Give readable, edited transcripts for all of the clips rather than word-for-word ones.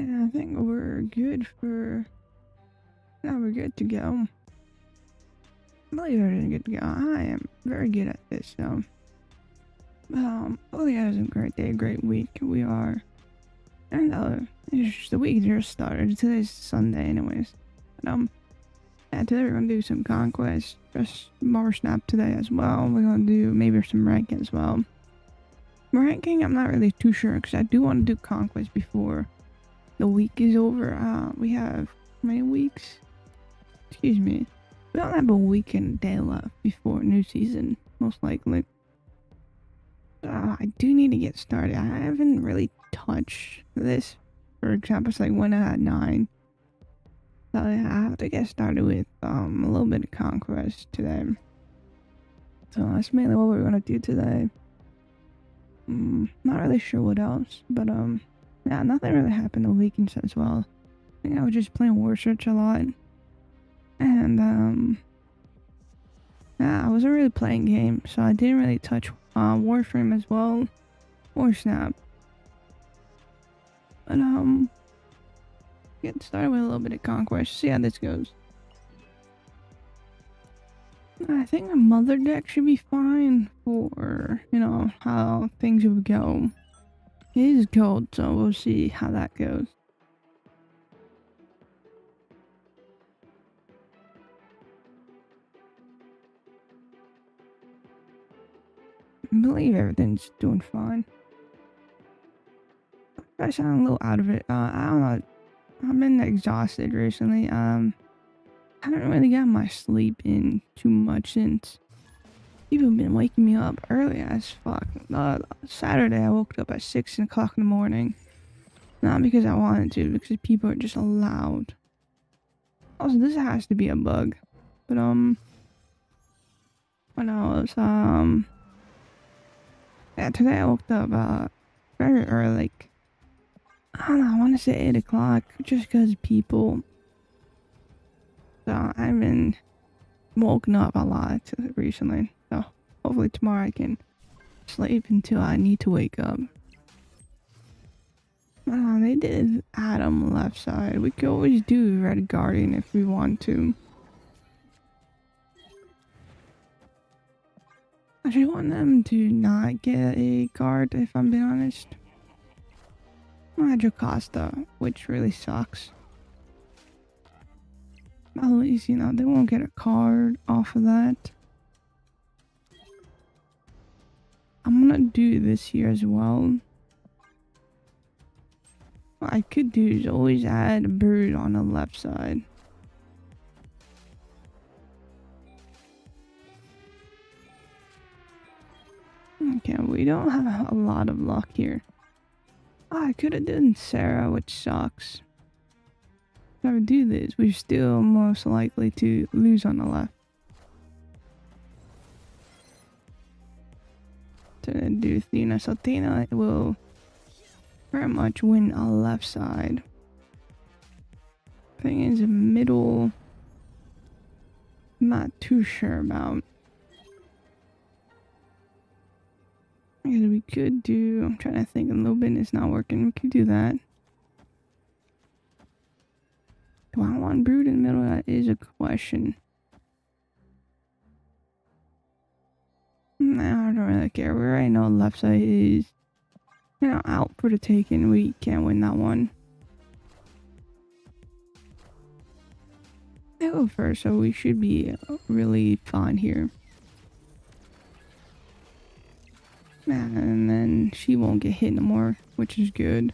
And I think we're good for. Now we're good to go. I believe everything's good to go. I am very good at this, so. Hopefully, you guys have a great day, great week. We are. And the week just started. Today's Sunday, anyways. But, yeah, today we're gonna do some Conquest, just more Snap today as well. We're gonna do maybe some ranking as well. Ranking, I'm not really too sure because I do want to do Conquest before the week is over. We have how many weeks? Excuse me. We don't have a week and a day left before new season, most likely. I do need to get started. I haven't really touched this. For example, it's like when I had 9. So I have to get started with a little bit of Conquest today. So that's mainly what we're gonna do today. Not really sure what else, but yeah, nothing really happened the weekends as well. I think I was just playing War Search a lot, and yeah, I wasn't really playing games, so I didn't really touch Warframe as well, or Snap. But get started with a little bit of Conquest. See how this goes. I think the mother deck should be fine for, how things would go. It is gold, so we'll see how that goes. I believe everything's doing fine. I sound a little out of it. I don't know. I've been exhausted recently. I haven't really got my sleep in too much since people have been waking me up early as fuck. Saturday I woke up at 6 o'clock in the morning. Not because I wanted to, because people are just loud. Also, this has to be a bug. But what else? Yeah, today I woke up very early, like I don't know, I want to say 8 o'clock, just because people. So I've been woken up a lot recently. So hopefully tomorrow I can sleep until I need to wake up. They did Adam left side. We could always do Red Guardian if we want to. I just want them to not get a card, if I'm being honest. Jocasta, which really sucks. At least, they won't get a card off of that. I'm gonna do this here as well. What I could do is always add a bird on the left side. Okay, we don't have a lot of luck here. I could have done Sarah, which sucks. If I would do this, we're still most likely to lose on the left. To do Athena. So Athena will very much win on the left side. Thing is, middle, I'm not too sure about. Because we could do, I'm trying to think, a little bit is not working. We could do that. Do I want Brood in the middle? That is a question. Nah, I don't really care. We already know left side is, out for the taking. We can't win that one. I go first, so we should be really fine here. And then she won't get hit no more, which is good.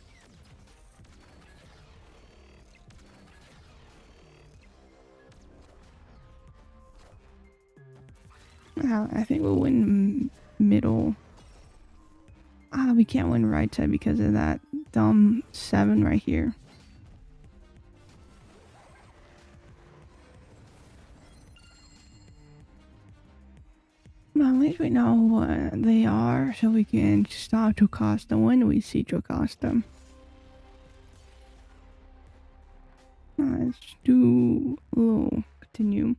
I think we'll win middle. We can't win right side because of that dumb 7 right here. Well, at least we know what they are, so we can stop Jocasta when we see Jocasta. Let's do a little continue.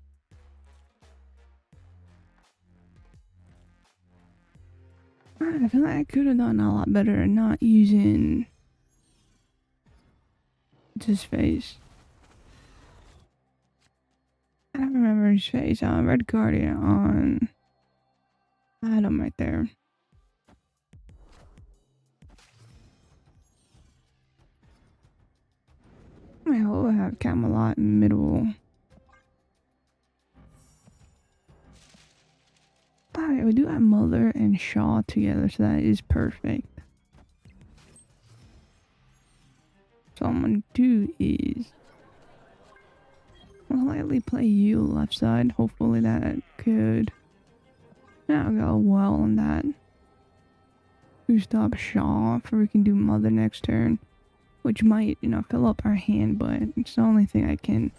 I feel like I could have done a lot better not using It's his face. I don't remember his face. Red Guardian on Adam right there. I hope I have Camelot in the middle. Alright, we do have Mother and Shaw together, so that is perfect. So what I'm gonna do is I'll lightly play you left side. Hopefully that could now go well on that. Boost up Shaw for we can do Mother next turn. Which might, fill up our hand, but it's the only thing I can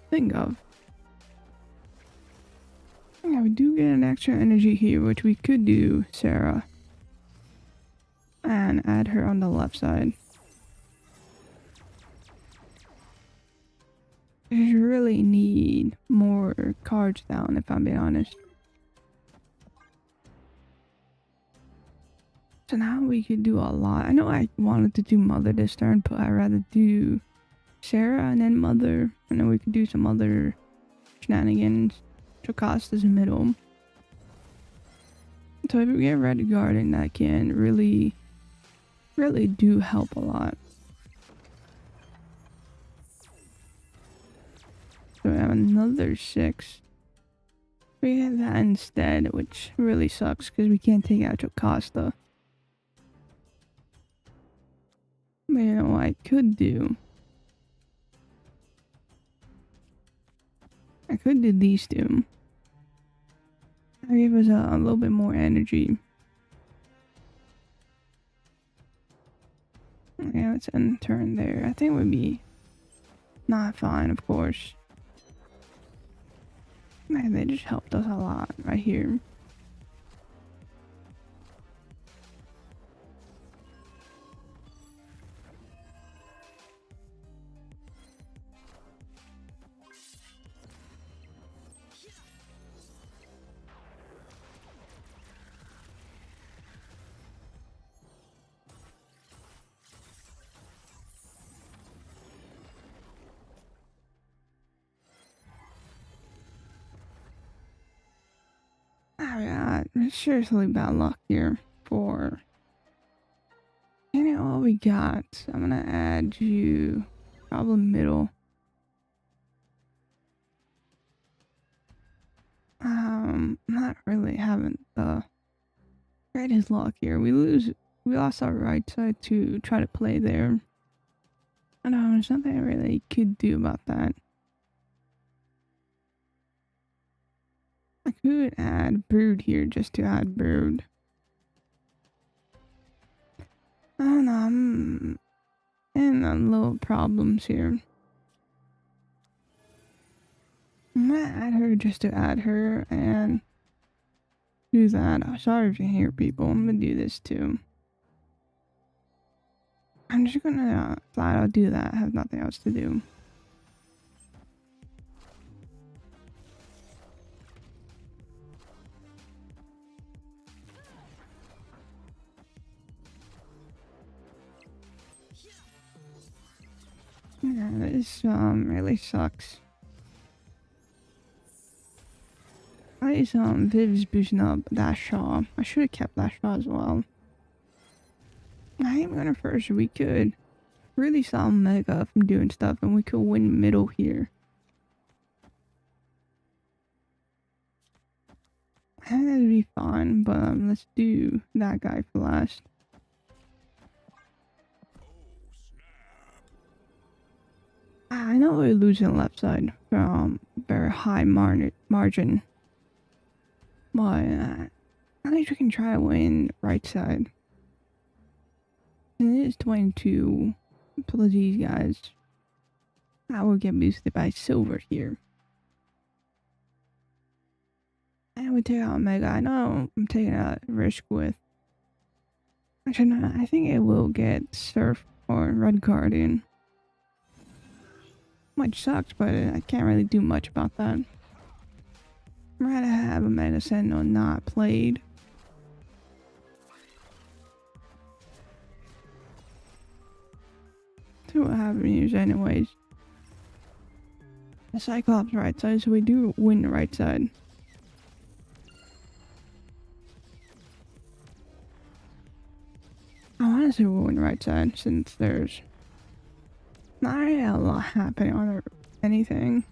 think of. Yeah, we do get an extra energy here, which we could do Sarah. And add her on the left side. I just really need more cards down, if I'm being honest. So now we could do a lot. I know I wanted to do Mother this turn, but I'd rather do Sarah and then Mother. And then we could do some other shenanigans. Jocasta's middle. So if we get Red Garden, that can really do help a lot. So we have another 6. We have that instead, which really sucks because we can't take out Jocasta. But you know what I could do? I could do these two. That give us a little bit more energy. Yeah, let's end turn there. I think it would be not fine, of course. Man, they just helped us a lot right here. Alright, seriously bad luck here for... You know what we got? I'm gonna add you probably middle. Not really having the greatest luck here. We lost our right side to try to play there. I don't know, there's nothing I really could do about that. I could add Brood here just to add Brood. I don't know, I'm in a little problems here. I'm gonna add her just to add her and do that. I'm sorry if you hear people. I'm gonna do this too. I'm just gonna flat out do that. I have nothing else to do. Yeah, this really sucks. At least Viv's boosting up that Shaw. I should have kept that Shaw as well. I am gonna first. We could really stop Mega from doing stuff, and we could win middle here. I think that'd be fine, but let's do that guy for last. I know we're losing left side from very high margin. But at least we can try to win right side. And it is 22 plus these guys. I will get boosted by silver here. And we take out Mega. I know I'm taking a risk with. Actually, no, I think it will get Surf or Red Guardian. Which sucks, but I can't really do much about that. I'd rather have a Mega Sentinel not played. see what happens anyways. The Cyclops right side, so we do win the right side. I want to say we'll win the right side since there's not really a lot happening on anything.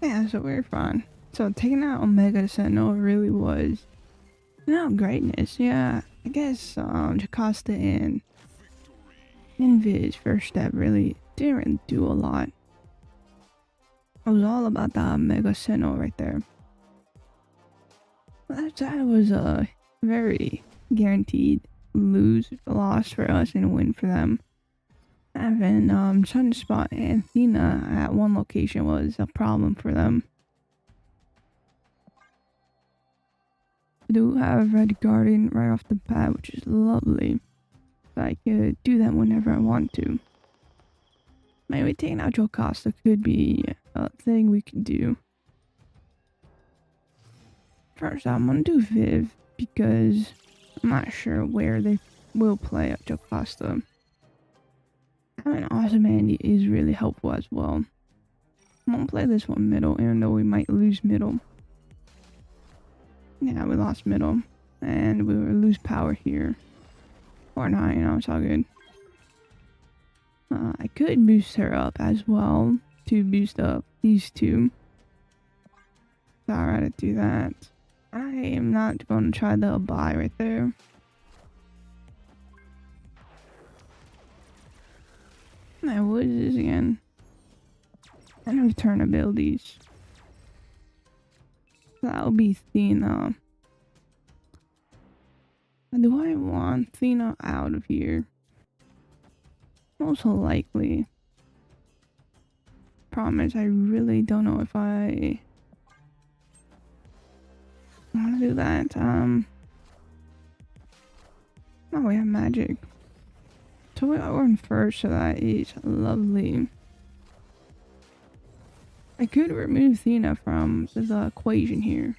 Yeah, so we're fine. So taking out Omega Sentinel really was greatness. Yeah, I guess Jocasta and Invis first step really didn't do a lot. It was all about the Omega Sentinel right there. That was a very guaranteed loss for us and a win for them. Having Sunspot and Athena at one location was a problem for them. I do have Red Guardian right off the bat, which is lovely. So I could do that whenever I want to. Maybe taking out Jocasta could be a thing we could do. First, I'm gonna do Viv because I'm not sure where they will play at Jocasta. Having Awesome Andy is really helpful as well. I'm gonna play this one middle, even though we might lose middle. Yeah, we lost middle, and we will lose power here. Or not, it's all good. I could boost her up as well to boost up these two. So I'd rather do that. I am not going to try the buy right there. Now, what is this again? And return abilities. That'll be Athena. Do I want Athena out of here? Most likely. Problem is, I really don't know if I want to do that. Oh, we have magic. So we got one first, so that is lovely. I could remove Athena from the equation here.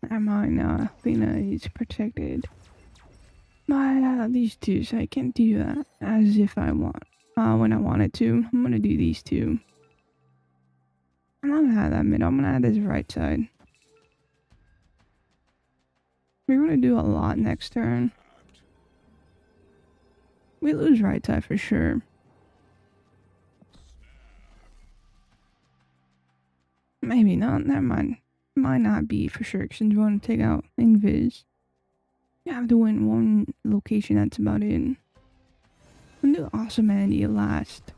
I might Athena is protected by these two, so I can't do that as if I want. When I wanted to. I'm gonna do these two. I'm not gonna add that middle. I'm gonna add this right side. We're gonna do a lot next turn. We lose right side for sure. Maybe not. Never mind. Might not be for sure since we want to take out Invis. You have to win one location, that's about it. We'll do Awesome Andy last.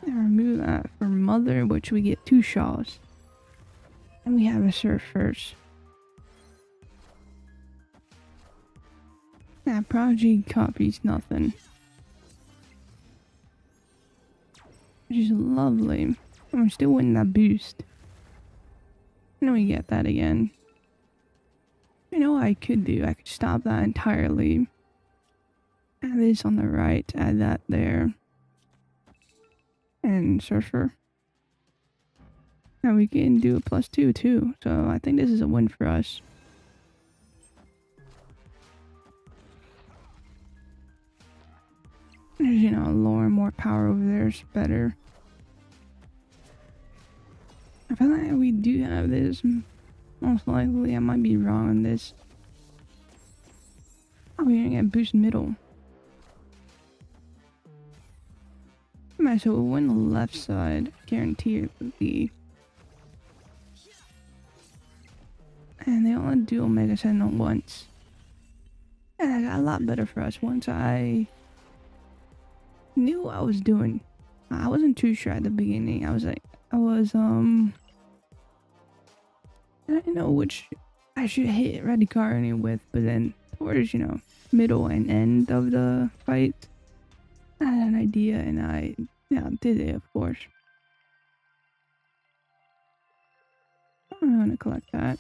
And remove that for Mother, which we get 2 Shaws. And we have a Surf first. That Prodigy copies nothing. Which is lovely. And we're still winning that boost. And then we get that again. You know what I could do? I could stop that entirely. Add this on the right, add that there. And Surfer. Now we can do a +2 too. So I think this is a win for us. There's, lower more power over there is better. I feel like we do have this. Most likely, I might be wrong on this. Oh, we're gonna get boost middle. Alright, so we'll win the left side. Guarantee it would be. And they only do Omega Sentinel once. And that got a lot better for us once I knew what I was doing. I wasn't too sure at the beginning. I didn't know which I should hit Red Guardian with, but then towards, middle and end of the fight, I had an idea and I, did it, of course. I'm gonna collect that.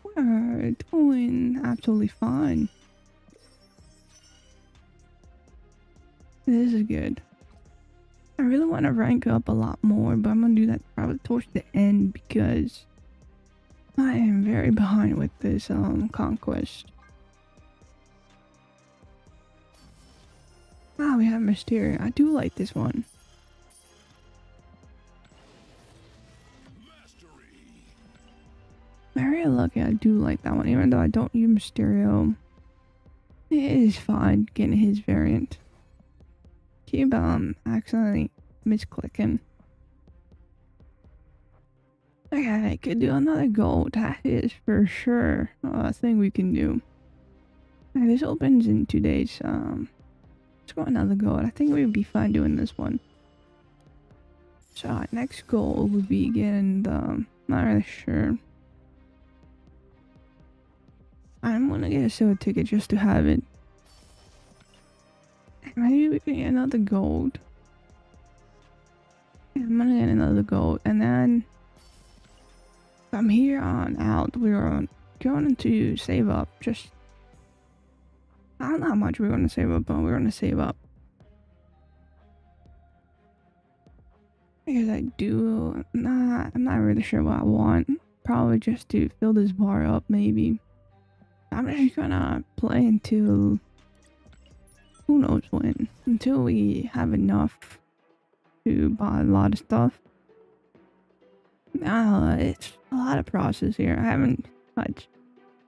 We're doing absolutely fine. This is good. I really want to rank up a lot more, but I'm gonna do that probably towards the end because I am very behind with this conquest. Ah, we have Mysteria. I do like this one. Very lucky I do like that one, even though I don't use Mysterio. It is fine getting his variant. Keep accidentally misclicking. Okay, I could do another gold. That is for sure a thing we can do. Okay, this opens in 2 days. Let's go another gold. I think we would be fine doing this one. So our next goal would be getting the. Not really sure. I'm gonna get a silver ticket just to have it. Maybe we can get another gold. Yeah, I'm gonna get another gold, and then from here on out, we're going to save up. Just I don't know how much we're gonna save up, but we're gonna save up because I do. I'm not really sure what I want. Probably just to fill this bar up, maybe. I'm just gonna play until who knows when, until we have enough to buy a lot of stuff. It's a lot of process here. I haven't touched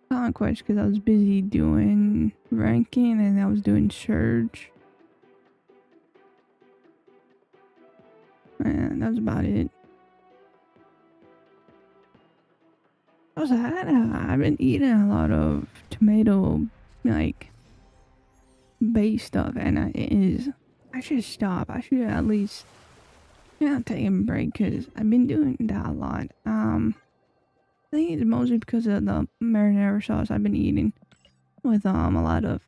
Conquest because I was busy doing ranking and I was doing Surge. And that was about it. Also, I've been eating a lot of tomato, like, base stuff, and I should stop. I should at least, take a break, because I've been doing that a lot. I think it's mostly because of the marinara sauce I've been eating with, a lot of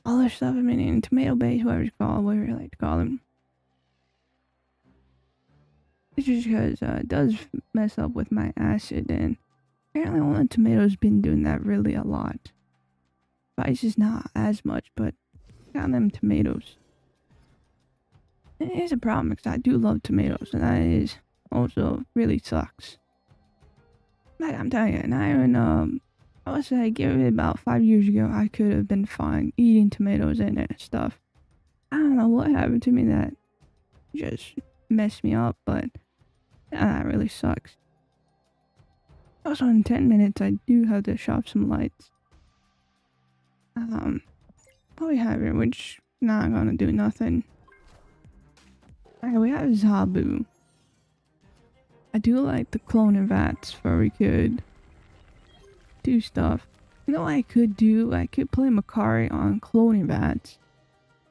other stuff I've been eating, tomato base, whatever you like to call them. It's just because it does mess up with my acid, and apparently only tomatoes been doing that really a lot. Spice is not as much, but got them tomatoes. It is a problem because I do love tomatoes, and that is also really sucks. Like I'm telling you, and I would say give it about 5 years ago, I could have been fine eating tomatoes and stuff. I don't know what happened to me that just messed me up, but that really sucks. Also, in 10 minutes, I do have to shop some lights. What we have here, which not gonna do nothing. Okay, we have Zabu. I do like the cloning vats where we could do stuff. You know what I could do? I could play Makari on cloning vats.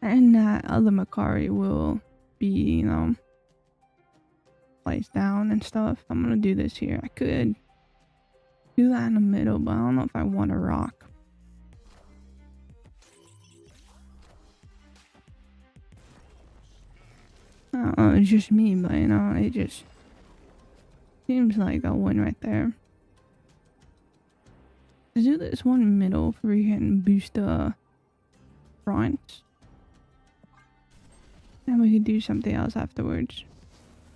And that other Makari will be, placed down and stuff. I'm gonna do this here. I could do that in the middle, but I don't know if I want to rock. I don't know, it's just me, but it just seems like a win right there. Let's do this one middle where we can boost the front. And we could do something else afterwards.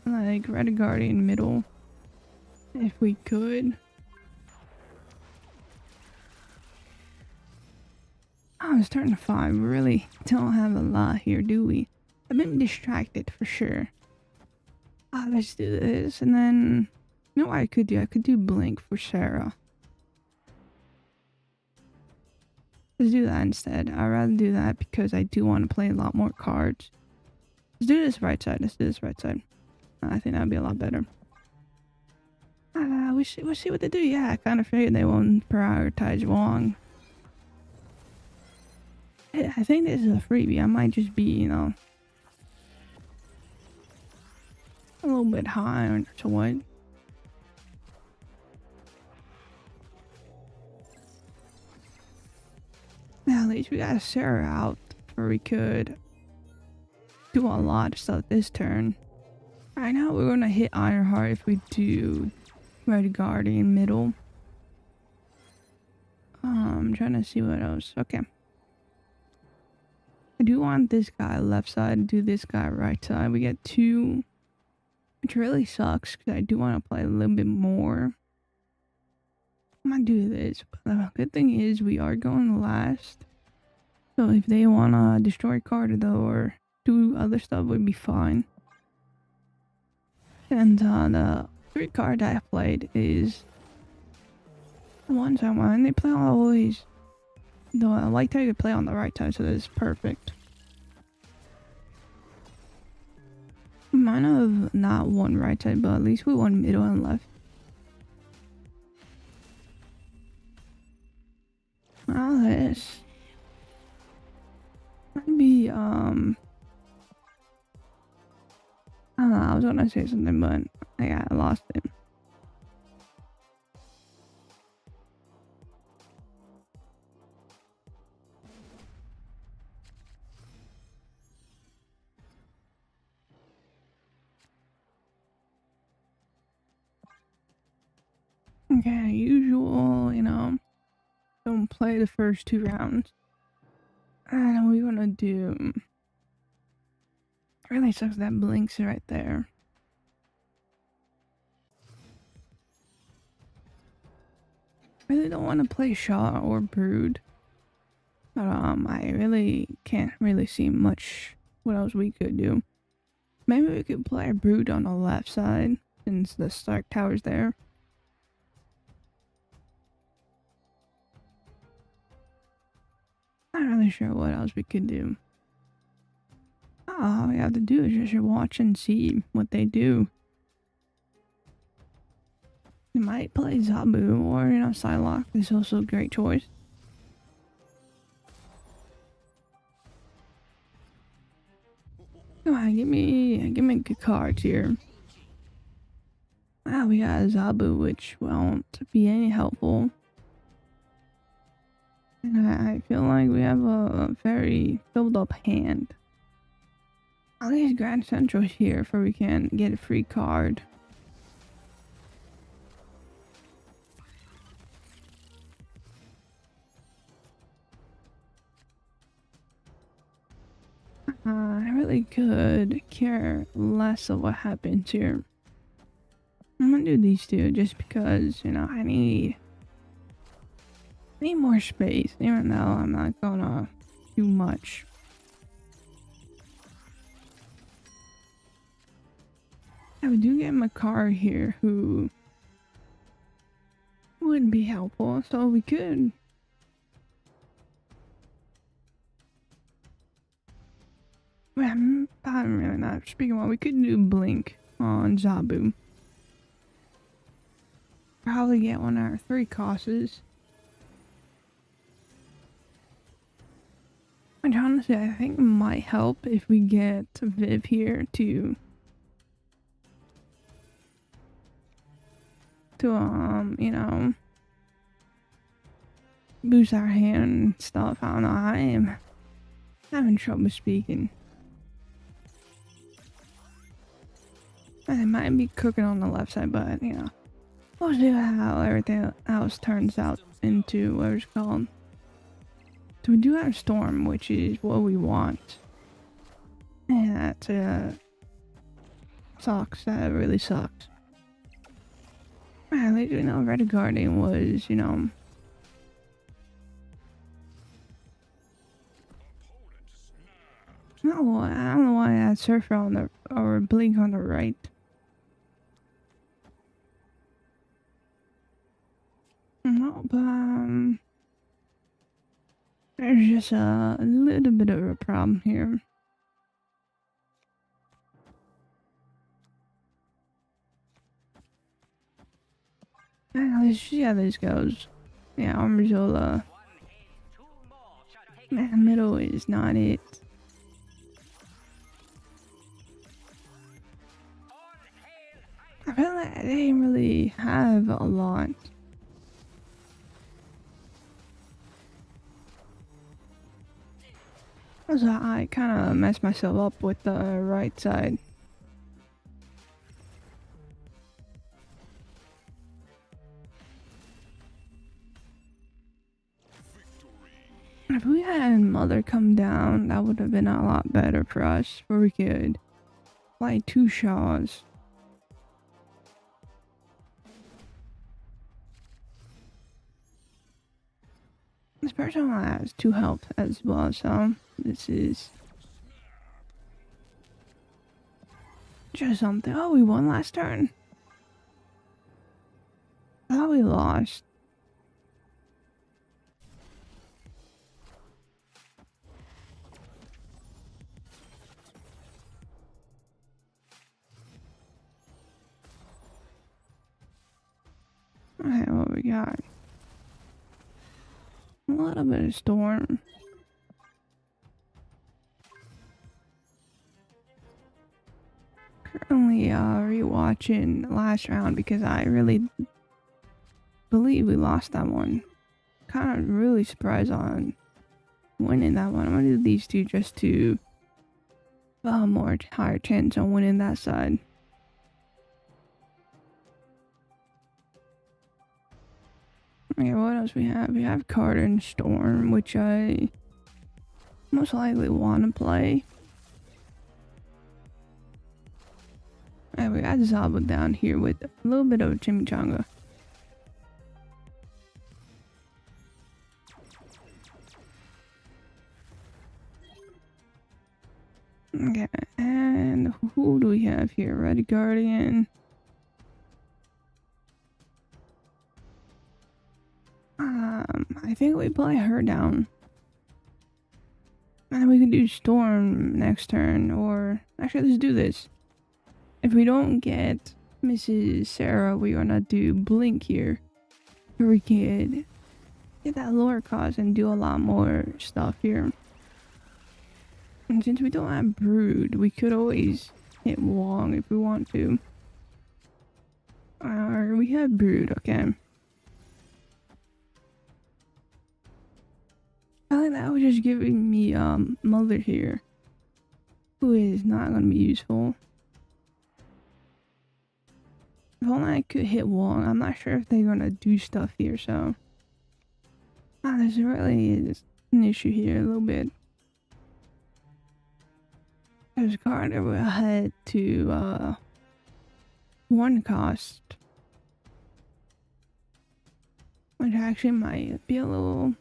Like Red Guardian middle. If we could. Oh, it's turn to 5. We really don't have a lot here, do we? I've been distracted for sure. Let's do this, and then you know what I could do? I could do Blink for Sarah. Let's do that instead. I'd rather do that because I do want to play a lot more cards. Let's do this right side. I think that'd be a lot better. We'll see what they do. Yeah, I kind of figured they won't prioritize Wong. I think this is a freebie. I might just be, a little bit high on to what. Now, at least we got Sarah out where we could do a lot of stuff this turn. Right now, we're gonna hit Ironheart if we do Red Guardian middle. I'm trying to see what else. Okay. I do want this guy left side, do this guy right side. We get two, which really sucks because I do want to play a little bit more. I'm gonna do this, but the good thing is we are going last. So if they wanna destroy card though or do other stuff, would be fine. And the 3 cards I played is the ones I want. And they play always the light tag, they play on the right side, so that's perfect. Might have not won right side, but at least we won middle and left. Well, this might be I don't know, I was gonna say something, but I lost it. Okay, usual, don't play the first 2 rounds. And we're gonna do. Really sucks that blinks right there. Really don't want to play Shaw or Brood. But I really can't really see much what else we could do. Maybe we could play Brood on the left side since the Stark Tower's there. Not really sure what else we could do. All we have to do is just watch and see what they do. We might play Zabu or, Psylocke is also a great choice. Come on, give me good cards here. We got Zabu, which won't be any helpful. And I feel like we have a very filled up hand. At least Grand Central here for we can get a free card. I really could care less of what happens here. I'm gonna do these two just because, I need more space, even though I'm not gonna do much. We do get Makar here who would be helpful, so we could. I'm really not speaking well. We could do Blink on Zabu. Probably get one of our 3 costs. And honestly, I think it might help if we get Viv here to boost our hand and stuff. I don't know. I am having trouble speaking. I might be cooking on the left side, but we'll see how everything else turns out into what it's called. So we do have Storm, which is what we want. And that sucks. That really sucks. At least Red Guardian was, No, I don't know why I had Surfer on the or Blink on the right. No, but there's just a little bit of a problem here. Let's see how this goes. Yeah, Armazola. Man, middle is not it. I feel like they didn't really have a lot. So I kind of messed myself up with the right side. If we had Mother come down, that would have been a lot better for us, where we could play 2 Shaws. This person has 2 health as well, so this is just something. Oh, we won last turn. I thought we lost. Okay, what we got? A little bit of storm. Currently rewatching last round because I really believe we lost that one. Kind of really surprised on winning that one. I'm gonna do these 2 just to more higher chance on winning that side. Okay, what else we have? We have Carter and Storm, which I most likely want to play. And we got Zaba down here with a little bit of chimichanga. Okay, and who do we have here? Red Guardian. I think we play her down. And we can do Storm next turn, or actually let's do this. If we don't get Mrs. Sarah, we're gonna do Blink here. Where we can get that lower cost and do a lot more stuff here. And since we don't have Brood, we could always hit Wong if we want to. We have Brood, okay. I think that was just giving me Mother here, who is not gonna be useful. If only I could hit Wong. I'm not sure if they're gonna do stuff here, so this really is an issue here a little bit. There's Carter will head to 1 cost, which actually might be a little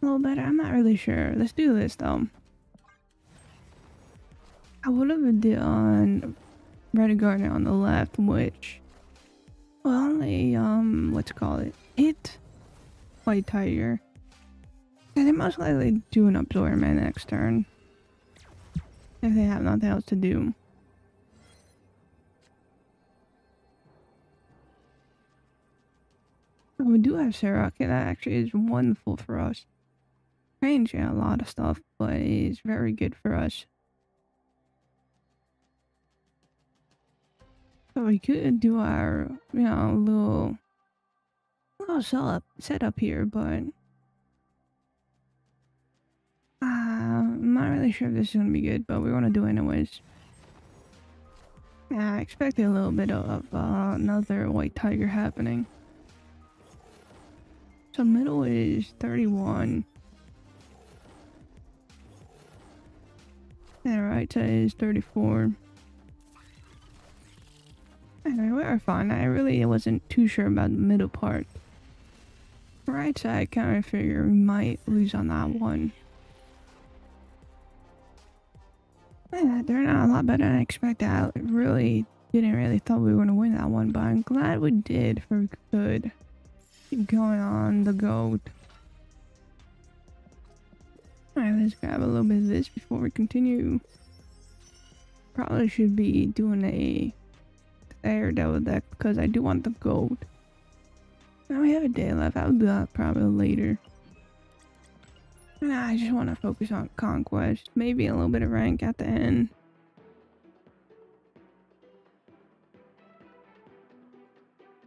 better. I'm not really sure. Let's do this though. I would have done Red Guardian on the left, which will only let's call it hit White Tiger. And they most likely do an Absorbment next turn if they have nothing else to do. We do have Sarah. Okay, that actually is wonderful for us. Changing a lot of stuff, but it's very good for us. So we could do our, little setup here, but I'm not really sure if this is gonna be good, but we're gonna do it anyways. Yeah, I expected a little bit of another White Tiger happening. So middle is 31. And right side is 34. Anyway, we are fine. I really wasn't too sure about the middle part. Right side, kind of figure we might lose on that one. Yeah, they're not a lot better than I expected. I really didn't really thought we were going to win that one, but I'm glad we did for good. Keep going on the goat. Alright, let's grab a little bit of this before we continue. Probably should be doing a Daredevil deck because I do want the gold. Now we have a day left. I'll do that probably later. Nah, I just want to focus on Conquest. Maybe a little bit of rank at the end.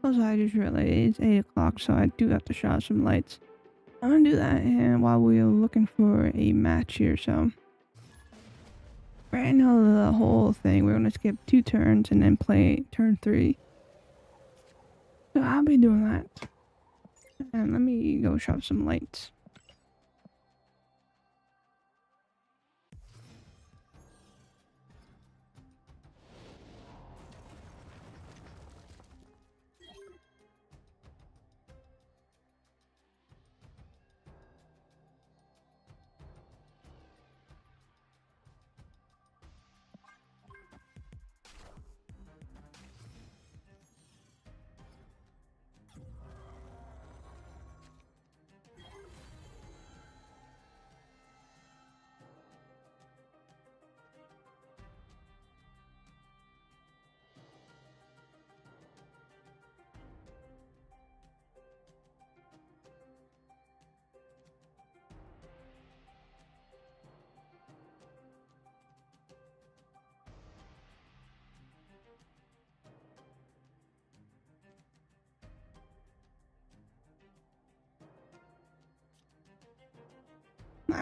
Also, I just realized it's 8 o'clock, so I do have to shot some lights. I'm gonna do that and while we're looking for a match here, so. Right now, the whole thing, we're gonna skip 2 turns and then play turn 3. So I'll be doing that. And let me go shop some lights.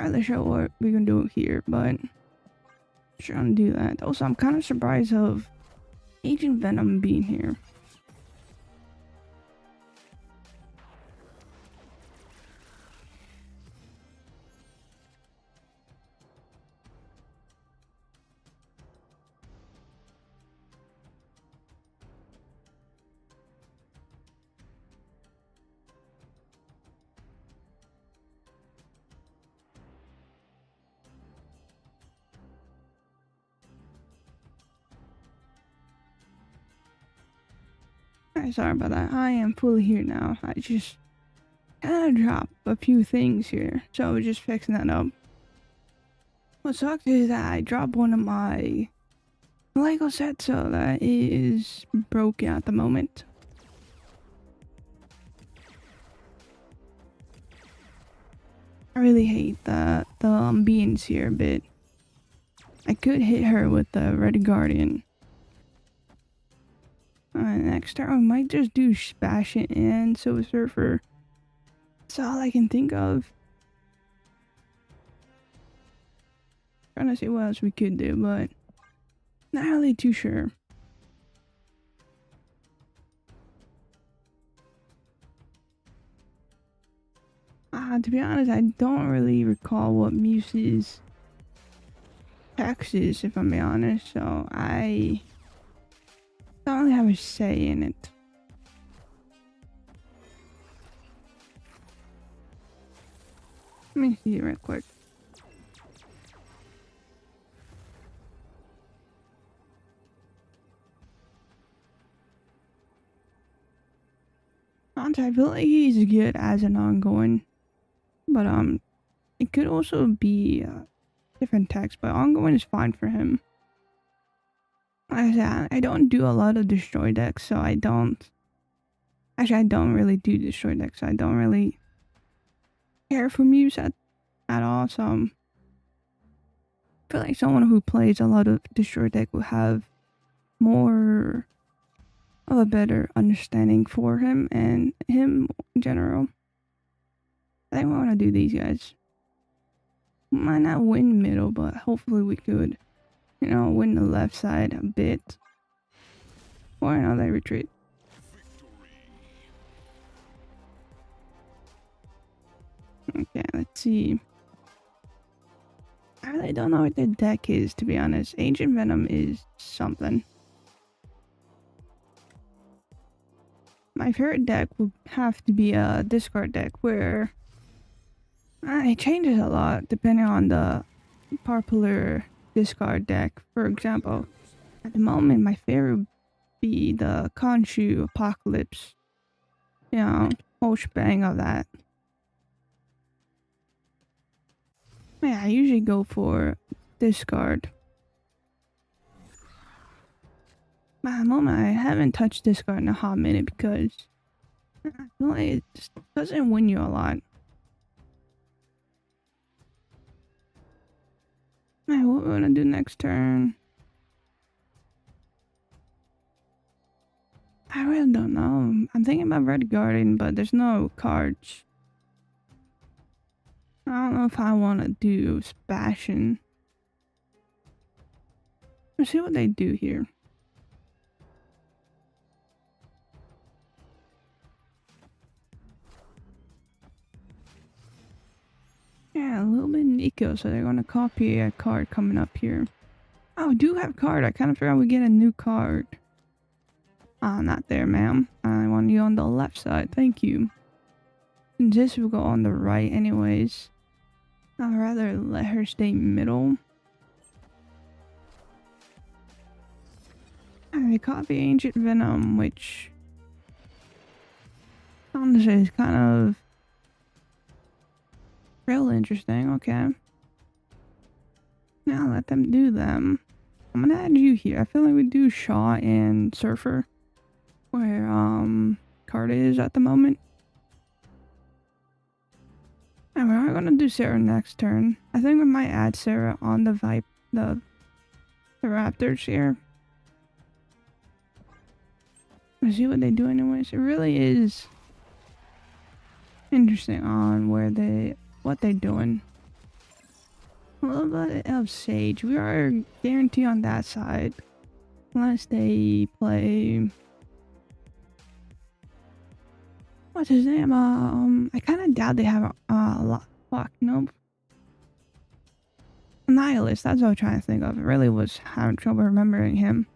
not really sure what we can do here, but sure gonna do that. Also, I'm kind of surprised of Agent Venom being here. Alright, sorry about that. I am fully here now. I just kind of dropped a few things here, so I was just fixing that up. What sucks is that I dropped one of my Lego sets, so that is broken at the moment. I really hate the beings here a bit. I could hit her with the Red Guardian. Next turn, I might just do Spashin and Silver Surfer. That's all I can think of. Trying to see what else we could do, but not really too sure. To be honest, I don't really recall what Muse's text is, if I'm being honest, so I don't really have a say in it. Let me see it real quick. Honestly, I feel like he's good as an ongoing, but it could also be different text, but ongoing is fine for him. Like I said, I don't do a lot of destroy decks, so I don't. Actually, I don't really do destroy decks. So I don't really care for Muse at all. So I feel like someone who plays a lot of destroy deck will have more of a better understanding for him and him in general. I think we want to do these guys. Might not win middle, but hopefully we could, you know, win the left side a bit. Or another retreat. Okay, let's see. I really don't know what the deck is, to be honest. Agent Venom is something. My favorite deck would have to be a discard deck where it changes a lot depending on the popular discard deck. For example, at the moment, my favorite would be the Khonshu Apocalypse. You know, whole shebang of that. Yeah, I usually go for discard. At the moment, I haven't touched discard in a hot minute because I feel like it just doesn't win you a lot. Alright, what we're gonna do next turn? I really don't know. I'm thinking about Red Guardian, but there's no cards. I don't know if I want to do Spashin. Let's see what they do here. Yeah, a little bit Nico, so they're gonna copy a card coming up here. Oh, we do have a card. I kind of forgot we get a new card. Not there, ma'am. I want you on the left side. Thank you. And this will go on the right anyways. I'd rather let her stay middle. And they copy Ancient Venom, which honestly is kind of real interesting. Okay. Now let them do them. I'm gonna add you here. I feel like we do Shaw and Surfer. Where Carta is at the moment. And we are gonna do Sarah next turn. I think we might add Sarah on the the Raptors here. Let's see what they do anyways. It really is interesting on what they're doing. A little bit of Sage. We are guaranteed on that side. Unless they play... What's his name? I kind of doubt they have a lot. Fuck, nope. Nihilist, that's what I was trying to think of. I really was having trouble remembering him.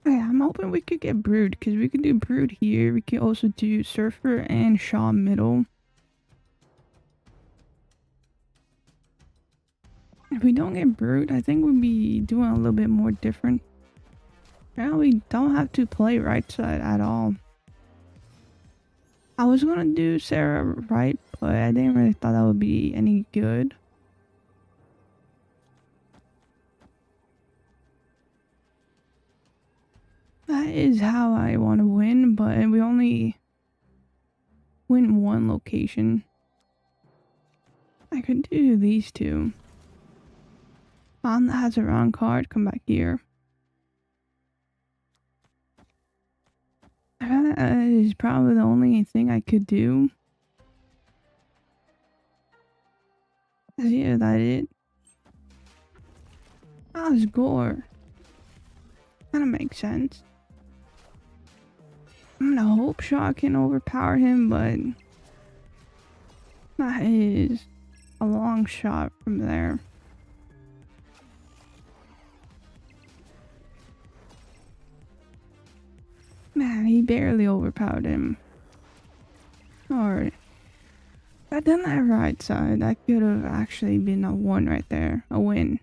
Yeah, I'm hoping we could get Brood, because we could do Brood here. We could also do Surfer and Shaw middle. If we don't get Brood, I think we'll be doing a little bit more different. Now we don't have to play right side at all. I was gonna do Sarah right, but I didn't really thought that would be any good. That is how I want to win, but we only win one location. I could do these two. That has a wrong card, come back here. That is probably the only thing I could do. Is yeah, that it? That was Gore. Kinda makes sense. I'm gonna hope Shaw can overpower him, but that is a long shot from there. Man, he barely overpowered him. Or if I done that right side, that could have actually been a 1 right there. A win.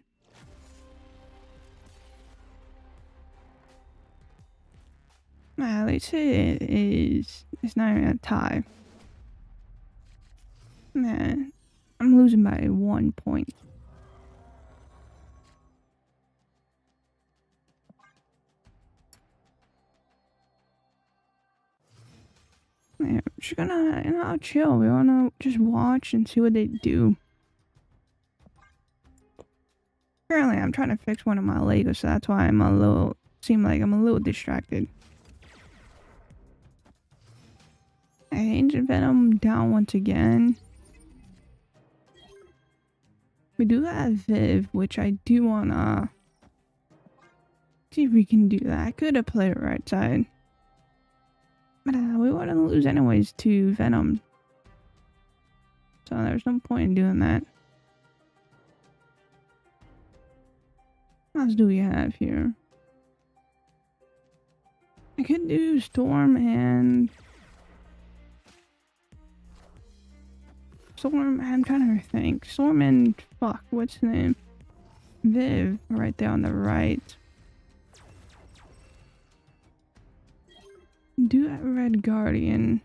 At least it's not even a tie. Man, I'm losing by 1 point. Yeah, we're just gonna, chill. We wanna just watch and see what they do. Currently, I'm trying to fix one of my Legos, so that's why seem like I'm a little distracted. Ancient Venom down once again. We do have Viv, which I do wanna see if we can do that. I could have played it right side. But we wouldn't lose anyways to Venom. So there's no point in doing that. What else do we have here? I could do Storm and... I'm trying to think. Storm and... Fuck, what's his name? Viv, right there on the right. Do that Red Guardian.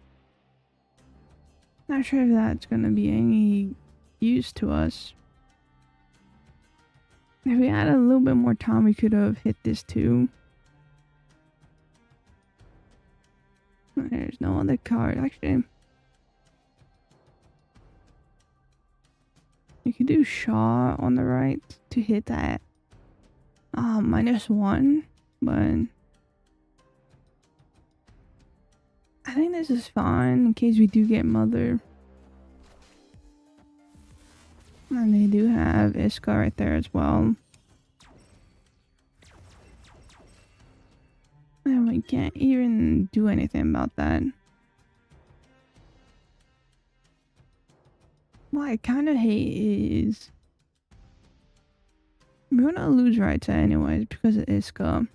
Not sure if that's gonna be any use to us. If we had a little bit more time, we could have hit this too. There's no other card, actually. You could do Shaw on the right to hit that -1, but I think this is fine in case we do get Mother. And they do have Iska right there as well. And we can't even do anything about that. What I kind of hate is we're gonna lose right side anyways because of Iska.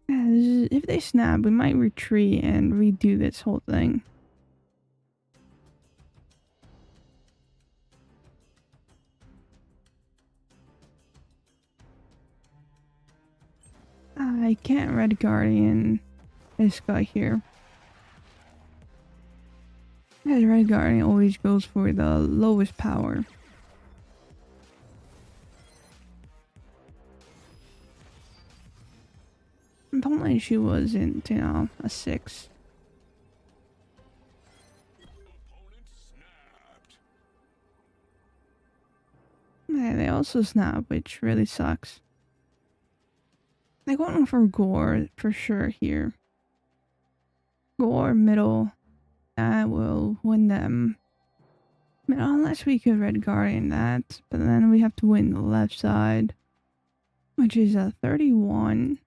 Yeah, if they snap, we might retreat and redo this whole thing. I can't Red Guardian this guy here. As Red Guardian always goes for the lowest power. The only issue wasn't, a 6. Yeah, they also snap, which really sucks. They're going for Gore for sure here. Gore, middle, that will win them. I mean, unless we could Red Guardian that, but then we have to win the left side, which is a 31.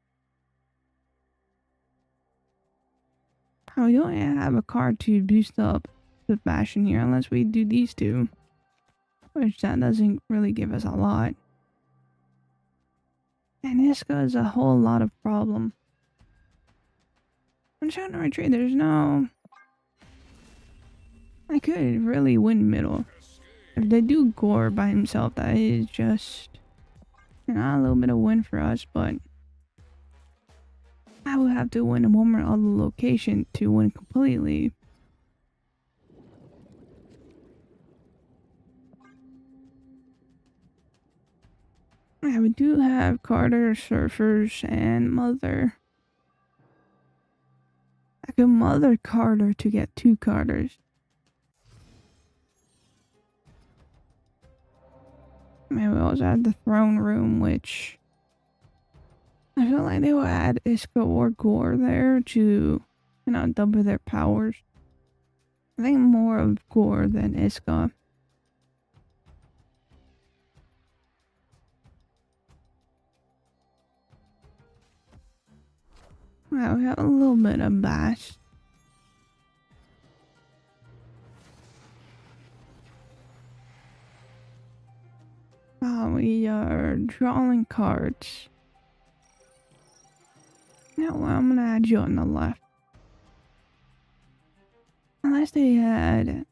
We don't have a card to boost up Sebastian here unless we do these two, which that doesn't really give us a lot. And Iska is a whole lot of problem. I'm trying to retreat. There's no. I could really win middle. If they do Gore by himself, that is just, you know, a little bit of win for us, but I would have to win one more other location to win completely. Yeah, we do have Carter, Surfers, and Mother. I could Mother Carter to get 2 Carters. And we also have the Throne Room, which I feel like they will add Iska or Gore there to, you know, double their powers. I think more of Gore than Iska. Well, we have a little bit of Bash. We are drawing cards. Now I'm gonna add you on the left. Unless they had.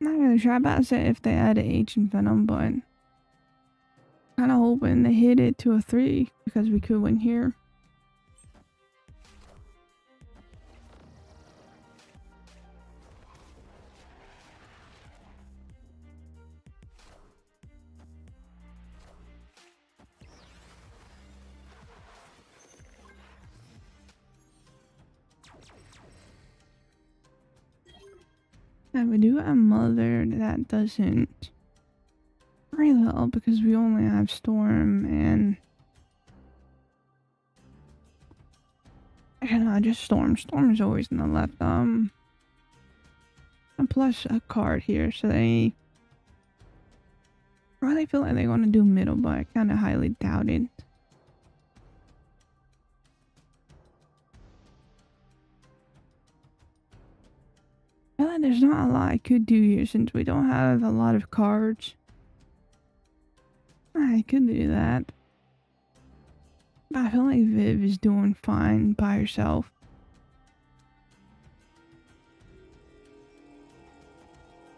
Not really sure about to say if they had Ancient Venom, but kind of hoping they hit it to a 3 because we could win here. And we do have Mother that doesn't really help because we only have Storm and I don't know, just Storm. Storm is always in the left. And plus a card here, so they really feel like they're gonna do middle, but I kind of highly doubt it. I feel like there's not a lot I could do here since we don't have a lot of cards. I could do that. But I feel like Viv is doing fine by herself.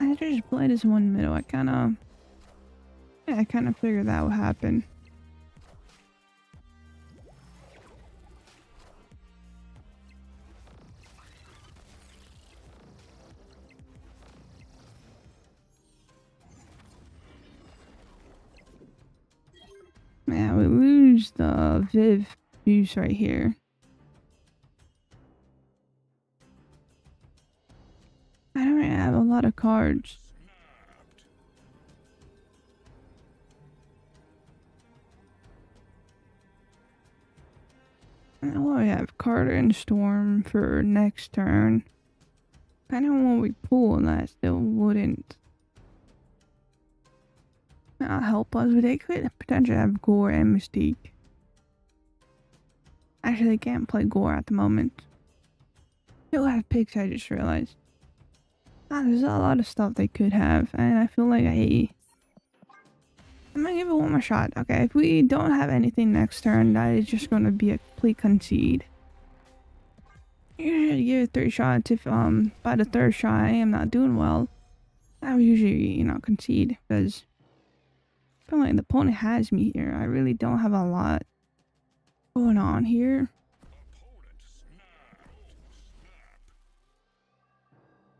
I just played this one middle. I kind of figured that would happen. Yeah, we lose the Viv boost right here. I don't really have a lot of cards. Well, we have Carter and Storm for next turn. I know when we pull that still wouldn't help us, but they could potentially have Gore and Mystique. Actually, they can't play Gore at the moment. They'll have picks, I just realized. There's a lot of stuff they could have, and I feel like I'm gonna give it one more shot. Okay, if we don't have anything next turn, that is just gonna be a complete concede. Usually give it 3 shots. If by the 3rd shot I am not doing well, I would usually, you know, concede because I feel like the opponent has me here. I really don't have a lot going on here.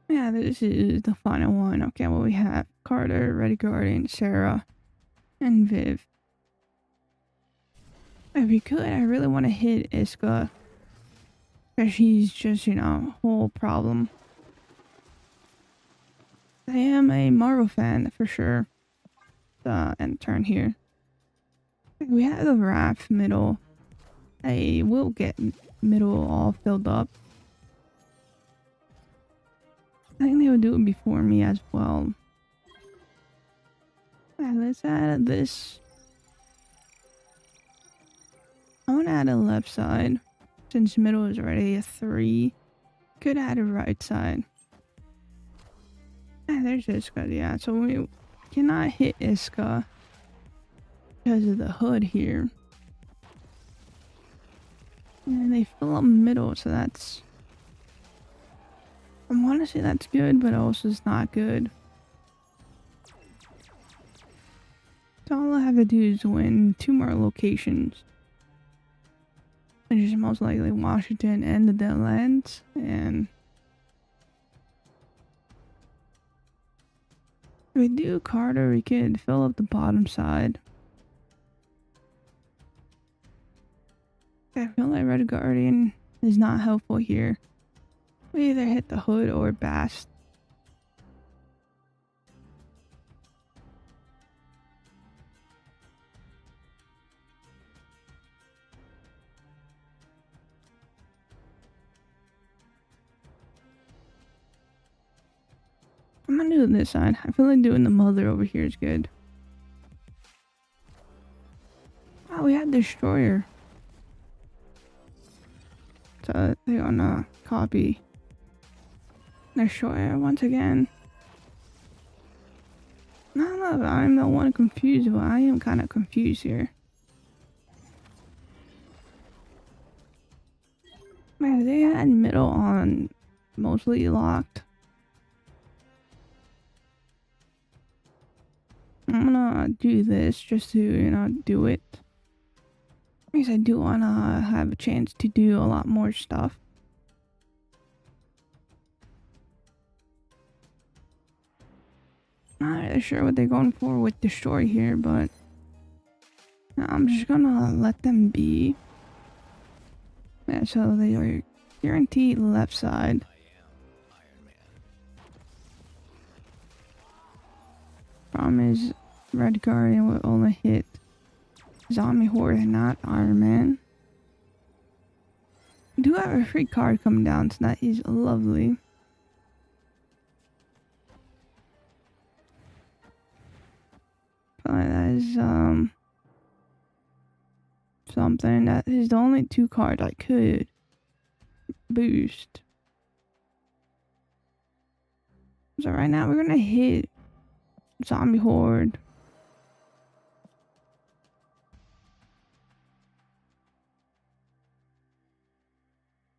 Yeah, this is the final one. Okay, well, we have Carter, Red Guardian, Sarah, and Viv. If we could, I really want to hit Iska. Because she's just, you know, a whole problem. I am a Marvel fan, for sure. End turn here. We have the Wrath middle. I will get middle all filled up. I think they would do it before me as well. Let's add this. I want to add a left side. Since middle is already a 3. Could add a right side. There's Iska, yeah. So we cannot hit Iska because of the hood here. And they fill up middle, so that's... I want to say that's good, but also it's not good. So all I have to do is win 2 more locations. Which is most likely Washington and the Deadlands. And... if we do Carter, we could fill up the bottom side. I feel like Red Guardian is not helpful here. We either hit the hood or Bast. I'm gonna do this side. I feel like doing the mother over here is good. Oh, we had Destroyer. So they're gonna copy Destroyer once again. No, I'm the one confused, but I am kind of confused here. Man, they had middle on mostly locked. I'm gonna do this just to, do it. Because I do wanna have a chance to do a lot more stuff. Not really sure what they're going for with Destroy here, but I'm just gonna let them be. Yeah, so they are guaranteed left side. Problem is, Red Guardian will only hit Zombie Horde and not Iron Man. We do have a free card coming down, so that is lovely. But that is something. That is the only 2 cards I could boost. So right now we're gonna hit Zombie Horde.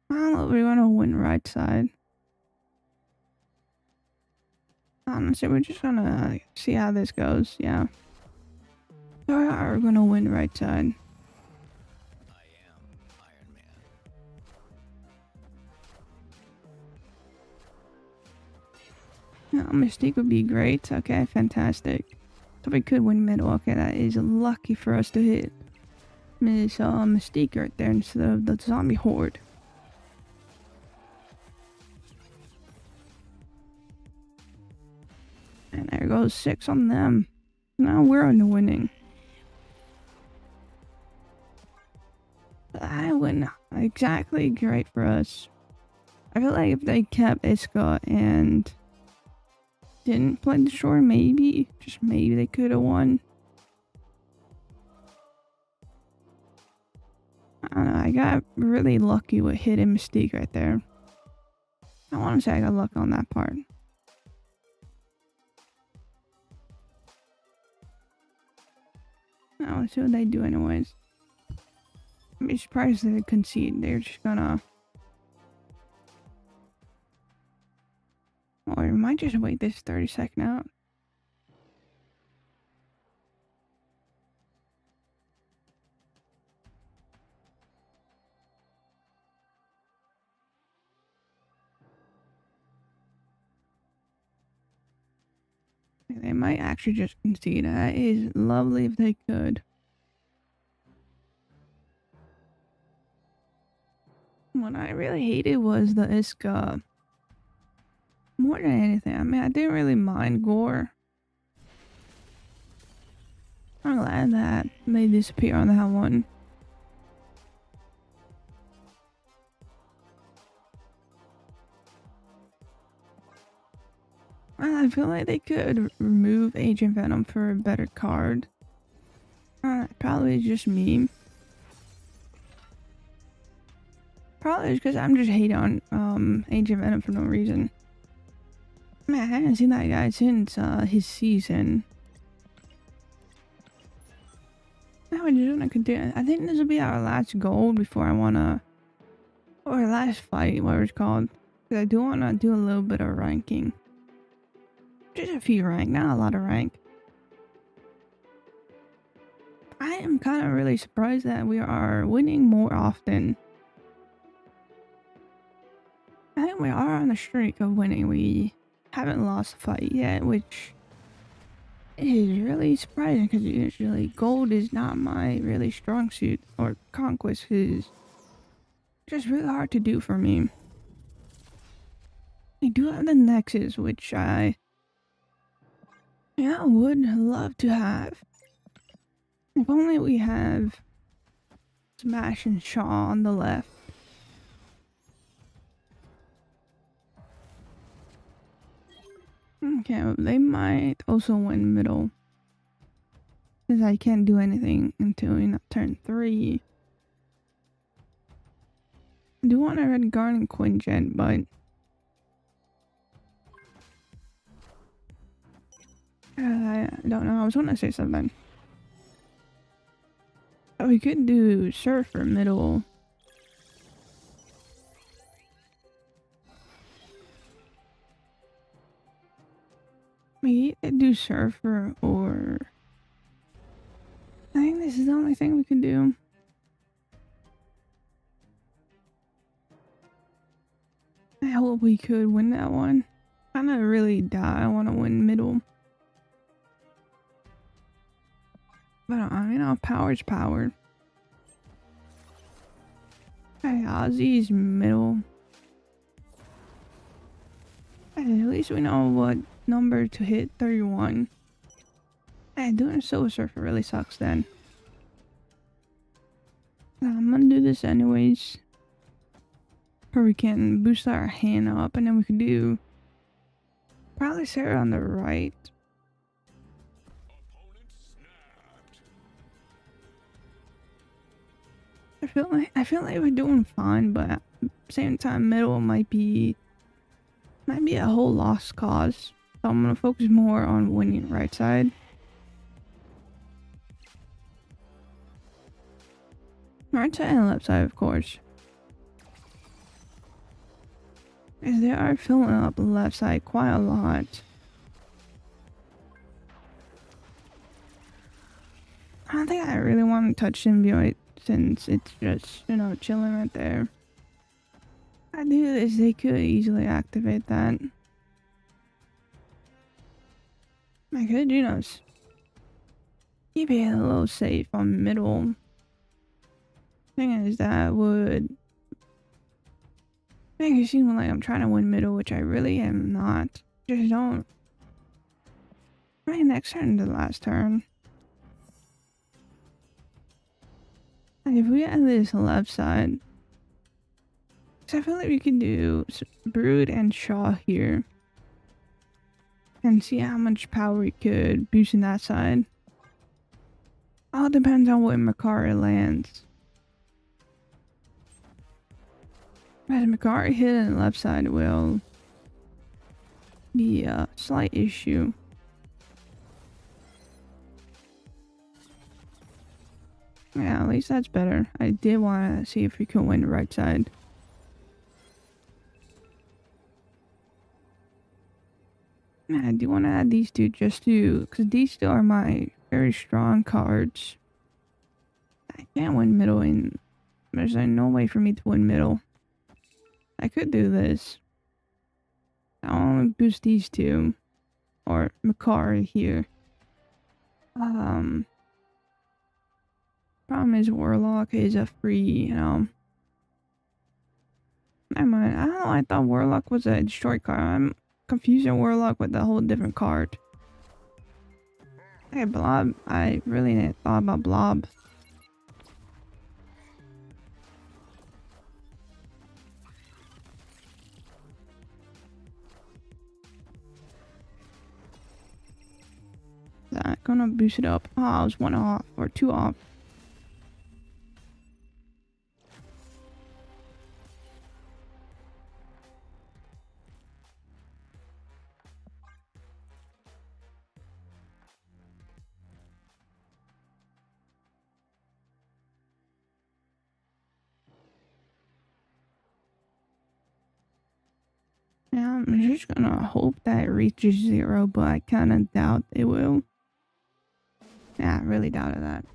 I don't know if we're gonna win right side. Honestly, we're just gonna see how this goes, yeah. So we're gonna win right side. Yeah, Mystique would be great. Okay, fantastic. So we could win middle. Okay, that is lucky for us to hit Miss Mystique right there instead of the Zombie Horde. And there goes 6 on them. Now we're on the winning. That wouldn't exactly great for us. I feel like if they kept Iska and didn't play the shore, maybe, just maybe they could have won. I don't know, I got really lucky with hitting Mystique right there. I want to say I got lucky on that part. Now let's see what they do anyways. I'm surprised they concede. They're just gonna... or we might just wait this 30-second out. They might actually just concede. That is lovely if they could. What I really hated was the Iska. More than anything. I mean, I didn't really mind Gore. I'm glad that they disappear on that one. I feel like they could remove Agent Venom for a better card. Probably just me. Probably because I'm just hating on Agent Venom for no reason. Man, I haven't seen that guy since his season. Now I just wanna continue. I think this will be our last goal before I wanna, or last fight, whatever it's called. Because I do wanna do a little bit of ranking. Just a few rank, not a lot of rank. I am kind of really surprised that we are winning more often. I think we are on a streak of winning. We haven't lost a fight yet, which is really surprising because usually gold is not my really strong suit, or conquest is just really hard to do for me. I do have the nexus, which I would love to have. If only we have Smash and Shaw on the left. Okay, well, they might also win middle. Since I can't do anything until, turn 3. I do want a red guard and Quinjet, but I don't know. I was gonna say something. Oh, we could do Surfer middle. We could do Surfer, or I think this is the only thing we can do. I hope we could win that one. I'm gonna really die. I want to win middle. But power's power. Hey, Ozzy's middle. Hey, at least we know what number to hit. 31. Hey, doing Silver Surfer really sucks then. I'm gonna do this anyways. Or we can boost our hand up, and then we can do probably Sarah on the right. I feel like we're doing fine, but at the same time, middle might be a whole lost cause. So I'm gonna focus more on winning right side. Right side and left side, of course. As they are filling up the left side quite a lot. I don't think I really want to touch symbiote since it's just, chilling right there. If I do this, they could easily activate that. I could, keep it a little safe on middle. Thing is, that would make it seem like I'm trying to win middle, which I really am not. Just don't. Right, next turn to the last turn. If we add this left side, so I feel like we can do Brood and Shaw here. And see how much power we could boost in that side. All depends on what Makari lands. As Makari hit on the left side will be a slight issue. Yeah, at least that's better. I did want to see if we could win the right side. I do want to add these two just to, because these two are my very strong cards. I can't win middle, and there's no way for me to win middle. I could do this. I'll only boost these two, or Makari here. Problem is Warlock is a free, Never mind. I don't know. I thought Warlock was a destroy card. I'm confusing Warlock with a whole different card. Hey, Blob. I really didn't thought about Blob. that. Gonna boost it up. Oh, I was 1 off or 2 off. Yeah, I'm just gonna hope that it reaches 0, but I kind of doubt it will. Yeah, I really doubted that.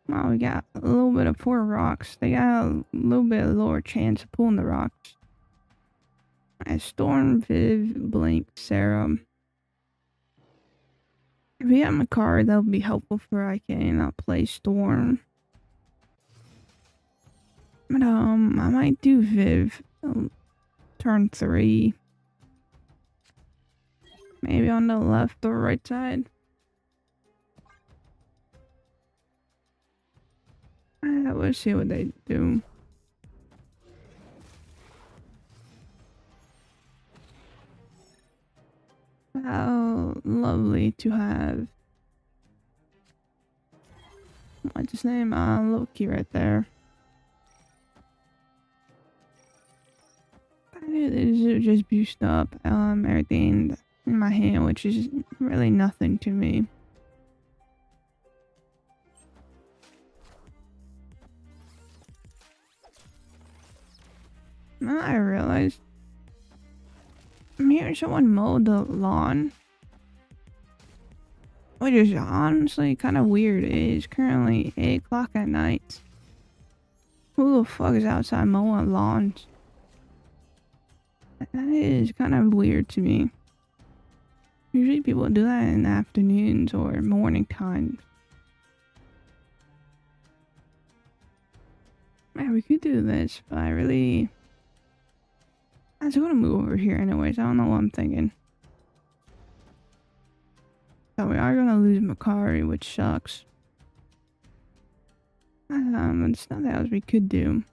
Well, we got a little bit of 4 rocks. They got a little bit lower chance of pulling the rocks. Storm, Viv, Blink, Sarah. If we have my card, that would be helpful for I can play Storm. But I might do Viv turn 3. Maybe on the left or right side. We'll see what they do. How lovely to have, what's his name? Loki right there. I knew this would just boost up everything in my hand, which is really nothing to me. Now I realized I'm hearing someone mow the lawn, which is honestly kind of weird. It is currently 8 o'clock at night. Who the fuck is outside mowing lawns? That is kind of weird to me. Usually people do that in the afternoons or morning times. Man, we could do this, but I was gonna move over here anyways. I don't know what I'm thinking. So we are gonna lose Makari, which sucks. It's nothing else we could do.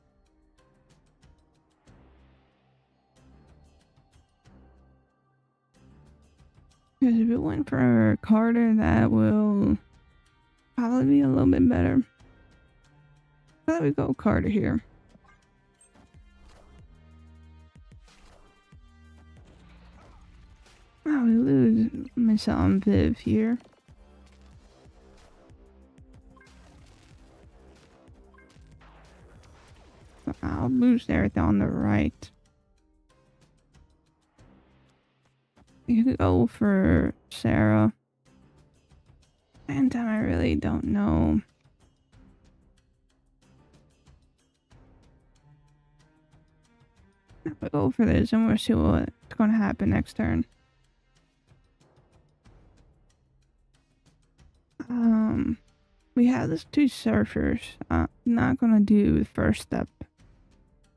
Because if it went for Carter, that will probably be a little bit better. So let me go Carter here. Oh, we lose Miss Viv here. I'll boost everything on the right. You could go for Sarah. And I really don't know. If I go for this, and we'll see what's going to happen next turn. We have these 2 surfers. Not gonna do the first step.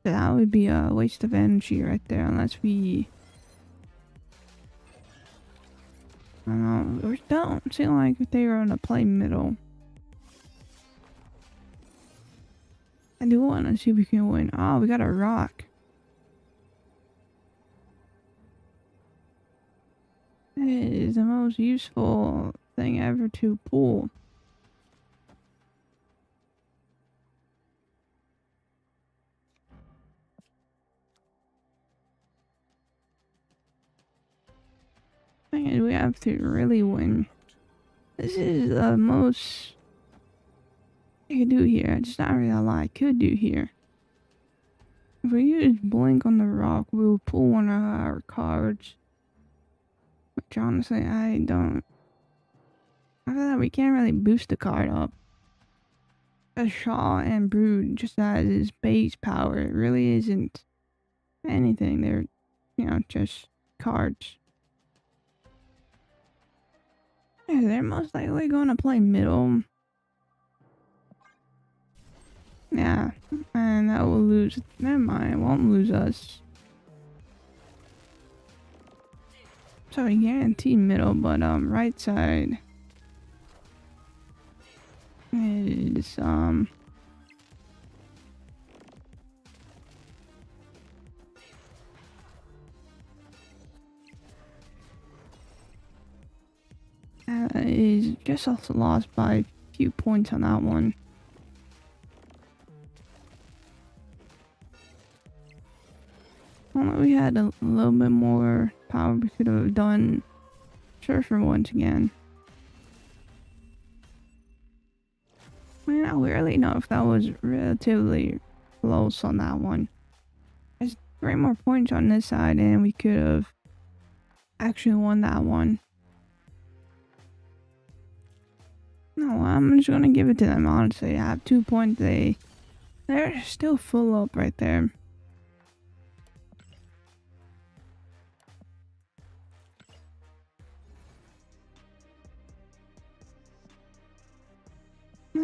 That would be a waste of energy right there, unless we. I don't know. It don't seem like they are gonna play middle. I do want to see if we can win. Oh, we got a rock. It is the most useful thing ever to pull. Thing is, we have to really win. This is the most I could do here. It's not really a lot I could do here. If we use Blink on the rock, we'll pull one of our cards. Which honestly, I don't. After that, we can't really boost the card up. A Shaw and Brood just has his base power. It really isn't anything. They're, just cards. Yeah, they're most likely going to play middle. Yeah, and that will lose. Never mind, it won't lose us. So we guarantee middle, but right side is just also lost by a few points on that one. Well, we had a little bit more power. We could have done Surfer once again. I mean, I rarely know if that was relatively close on that one. There's 3 more points on this side, and we could have actually won that one. No, I'm just gonna give it to them, honestly. I have 2 points. They're still full up right there.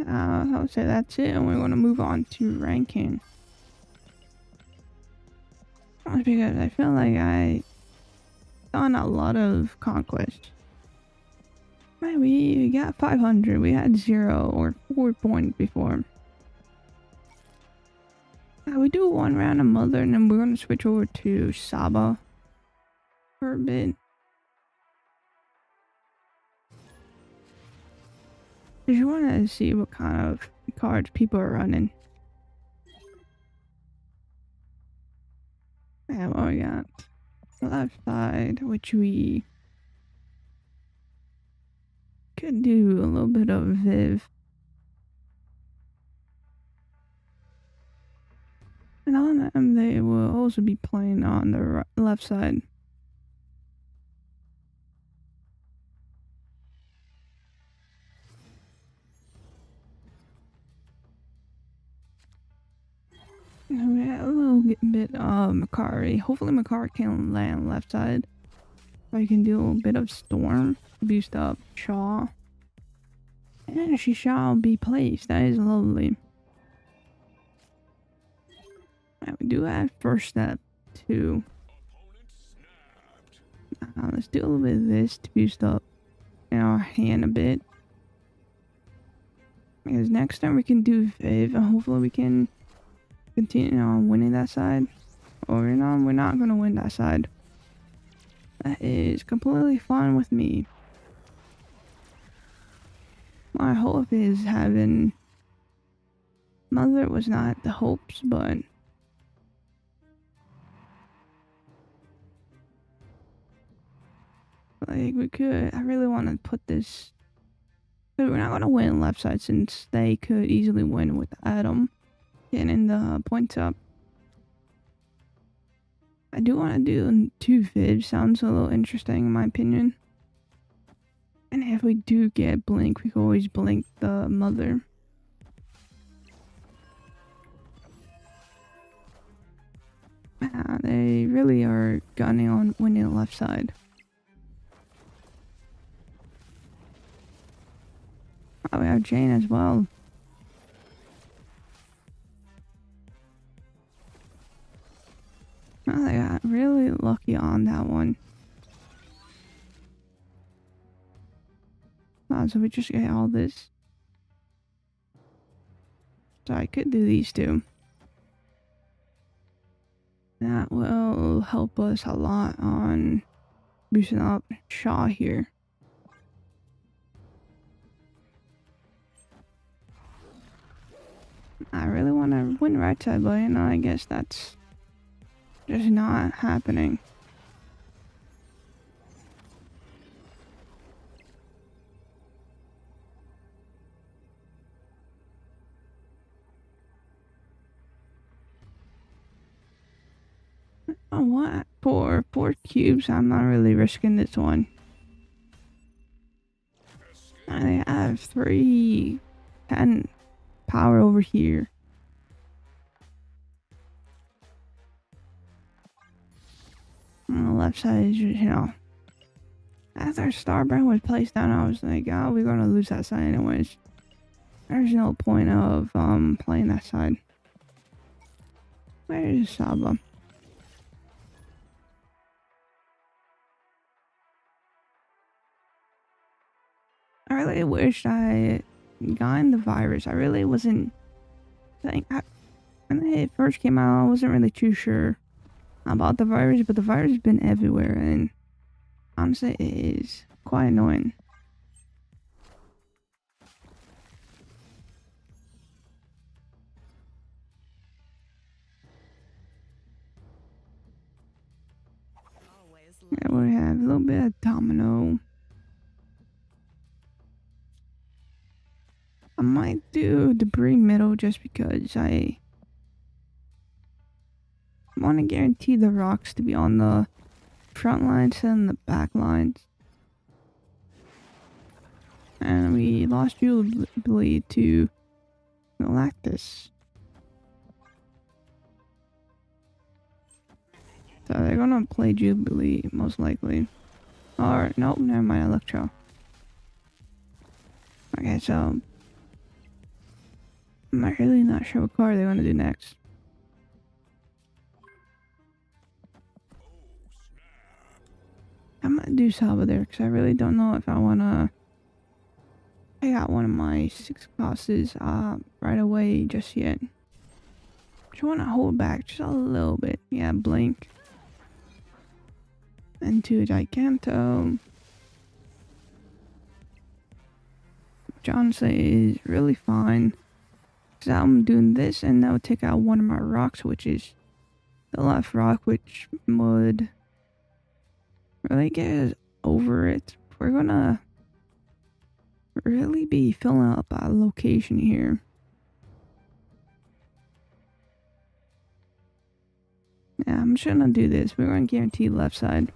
I would say that's it, and we're gonna move on to ranking. Because I feel like I done a lot of Conquest. Man, we got 500. We had 0 or 4 points before. We do 1 round of Mother, and then we're gonna switch over to Saba for a bit. Just want to see what kind of cards people are running. Yeah, what we got? The left side, which we could do a little bit of Viv. And on them, they will also be playing on the left side. And we had a little bit of Makari. Hopefully Makari can land left side. So I can do a little bit of Storm, boost up Shaw. And she shall be placed. That is lovely. And we do have first step too. Let's do a little bit of this to boost up our hand a bit. Because next time we can do Viv, and hopefully we can continue on winning that side. Or we're not going to win that side. That is completely fine with me. My hope is having Mother was not the hopes, but like we could. I really want to put this. But we're not going to win left side since they could easily win with Adam getting the points up. I do want to do 2 Vivs. Sounds a little interesting in my opinion. And if we do get Blink, we can always Blink the Mother. They really are gunning on winning the left side. Oh, we have Jane as well. Oh, they got really lucky on that one. Oh, so we just get all this. So I could do these 2. That will help us a lot on boosting up Shaw here. I really want to win right side, but you know, I guess that's just not happening. Oh, what? For 4 cubes, I'm not really risking this one. I have 310 power over here. On the left side is just, you know, after Starbrand was placed down, I was like, oh, we're gonna lose that side anyways. There's no point of playing that side. Where is Saba? I really wished I got the virus. I really wasn't when it first came out, I wasn't really too sure about the virus, but the virus has been everywhere, and honestly, it is quite annoying. Yeah, we have a little bit of domino. I might do debris middle just because I want to guarantee the rocks to be on the front lines and the back lines. And we lost Jubilee to Galactus. So they're gonna play Jubilee, most likely. Or, nope, never mind, Electro. Okay, so I'm really not sure what card they're gonna do next. I'm gonna do Saba there, because I really don't know if I wanna... I got one of my 6 classes right away just yet. Just wanna hold back just a little bit. Yeah, Blink. Into Giganto. Which honestly is really fine. Because I'm doing this and that would take out one of my rocks, which is the left rock, which would really get us over it. We're gonna really be filling up our location here. Yeah, I'm just gonna do this. We're gonna guarantee left side.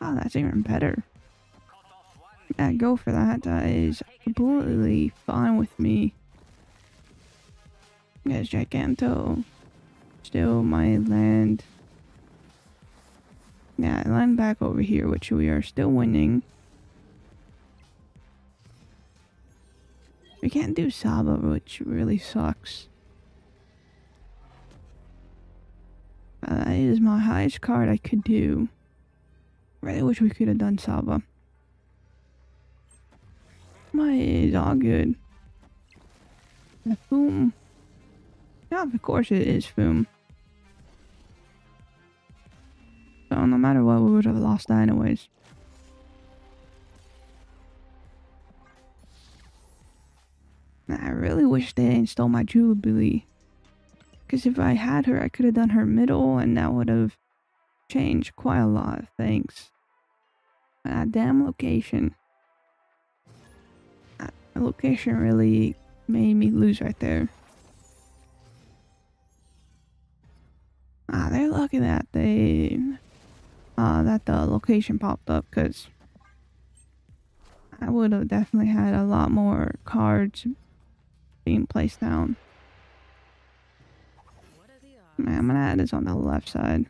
Oh, that's even better. Yeah, go for that. That is completely fine with me. Yes, Giganto. Still my land. Yeah, land back over here, which we are still winning. We can't do Saba, which really sucks. That is my highest card I could do. Really wish we could have done Saba. But it's all good. The Foom. Yeah, of course it is Foom. So no matter what, we would have lost that anyways. I really wish they didn't stole my Jubilee. Because if I had her, I could have done her middle, and that would have changed quite a lot of things. That damn location. That location really made me lose right there. They're lucky that that the location popped up, because I would have definitely had a lot more cards being placed down. Man, I'm gonna add this on the left side.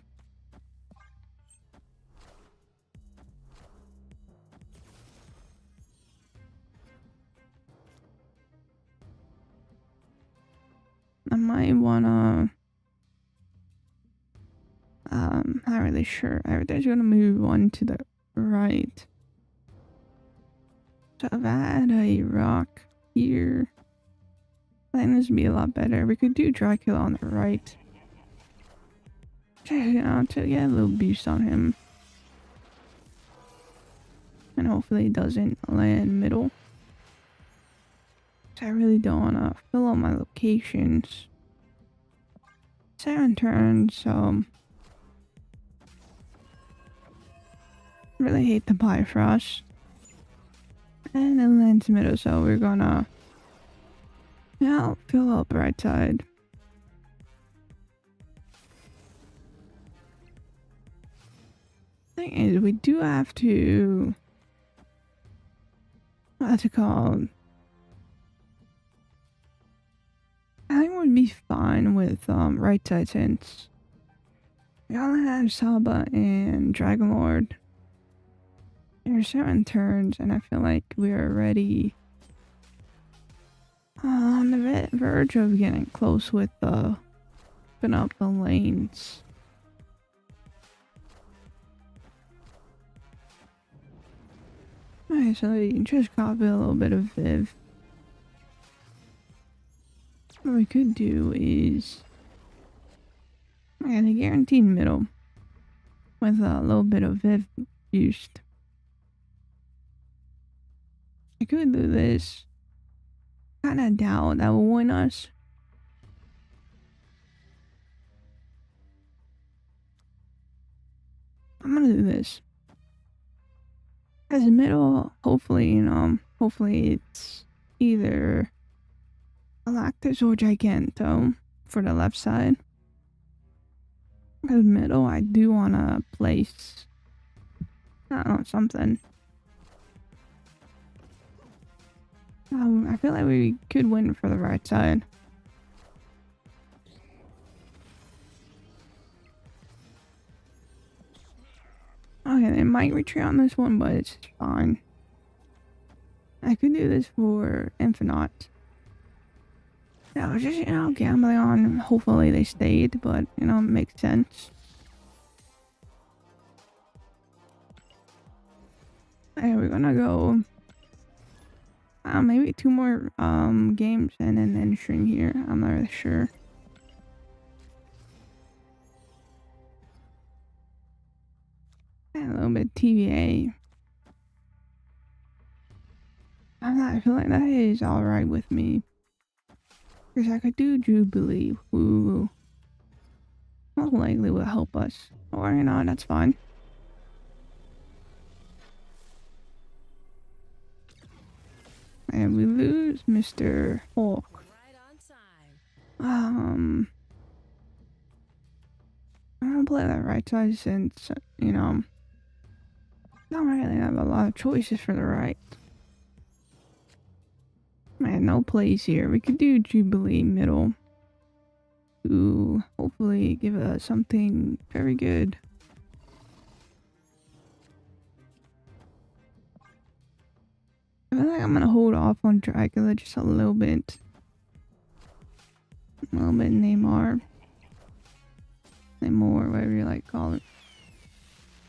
I might wanna... not really sure. Everything's gonna move one to the right. So if I had a rock here, I think this would be a lot better. We could do Dracula on the right. You know, to get a little boost on him. And hopefully it doesn't land middle. So I really don't want to fill out my locations. 7 turns, so... really hate the Bifrost. And it lands middle, so we're gonna... yeah, fill up right side. Thing is, we do have to... what's it called? I think we'd be fine with right side since we only have Saba and Dragon Lord. There's 7 turns, and I feel like we're already on the verge of getting close with open up the lanes. Alright, so you just copy a little bit of Viv. What we could do is a guaranteed middle with a little bit of Viv boost. I could do this. Kinda doubt that will win us. want to do this. As a middle, hopefully, hopefully it's either Galactus or Giganto for the left side. As middle, I do want to place, I don't know, something. I feel like we could win for the right side. Okay, they might retreat on this one, but it's fine. I could do this for Infinite. Yeah, I was just, gambling on, hopefully they stayed, but, it makes sense. Okay, we're gonna go, maybe 2 more, games and then end stream here. I'm not really sure. And a little bit TVA. I feel like that is alright with me. Because I could do Jubilee, who most likely will help us. Or, that's fine. And we lose Mr. Hulk. I'm gonna play that right side since, don't really have a lot of choices for the right. Man, no plays here. We could do Jubilee middle to hopefully give us something very good. I feel like I'm gonna hold off on Dracula just a little bit. A little bit Neymar. Namor, whatever you like to call it.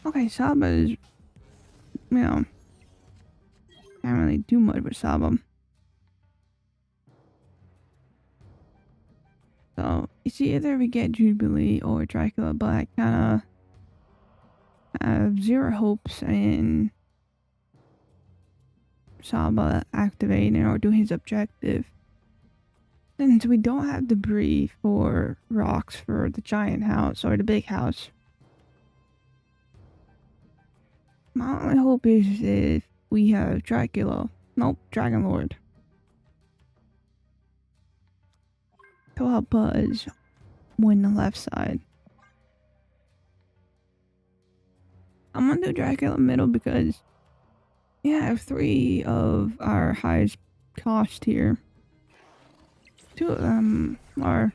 Okay, Saba is, can't really do much with Saba. So, it's either we get Jubilee or Dracula, but I kinda have zero hopes in Saba activating or doing his objective. Since we don't have debris for rocks for the giant house or the big house. My only hope is if we have Dracula. Nope, Dragon Lord. To help us win the left side. I'm gonna do Dracula middle because I have 3 of our highest cost here. 2 of them are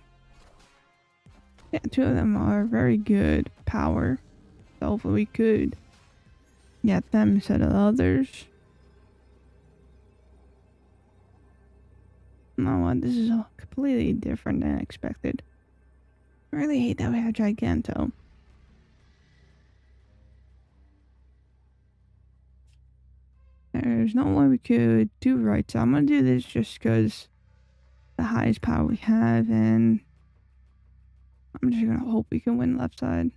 very good power. So hopefully we could get them instead of others. You know what? This is completely different than expected. I really hate that we have Giganto. There's no way we could do right, so I'm gonna do this just because the highest power we have, and I'm just gonna hope we can win left side.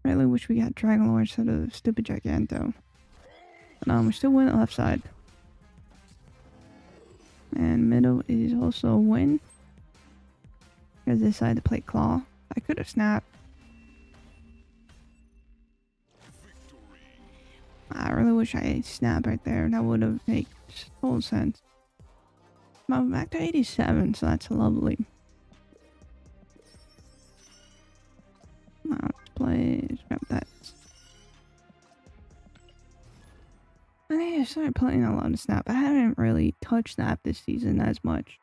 Really wish we got Dragon Lord instead of stupid Giganto. But we still win the left side. And middle is also a win. Because they decided to play Claw. I could have snapped. I really wish I snapped right there. That would have made total sense. I'm back to 87, so that's lovely. Now let's play. Let's grab that. I need to start playing a lot of Snap. I haven't really touched Snap this season as much.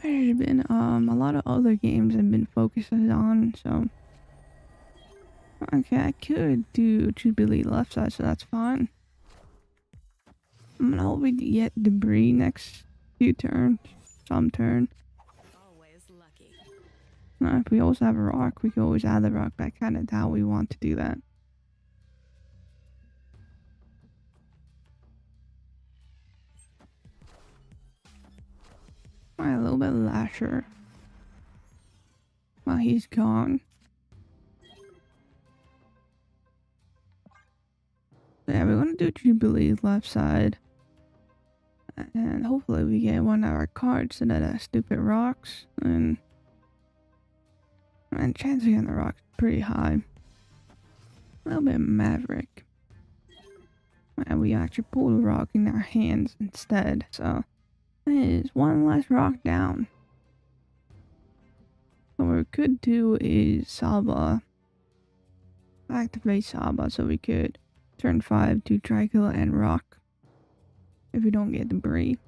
There's been a lot of other games I've been focusing on, so okay, I could do Jubilee left side, so that's fine. I'm gonna hope we get debris next few turns, some turn. Always lucky. If we also have a rock, we can always add the rock. But I kind of doubt we want to do that. Alright, a little bit of Lasher. Well, he's gone. So yeah, we're gonna do Jubilee left side. And hopefully we get one of our cards instead of stupid rocks. And chance of getting the rock's pretty high. A little bit Maverick. And we actually pulled a rock in our hands instead. So that is one less rock down. So what we could do is Saba. Activate Saba so we could turn 5 to Dracula and rock. If we don't get debris.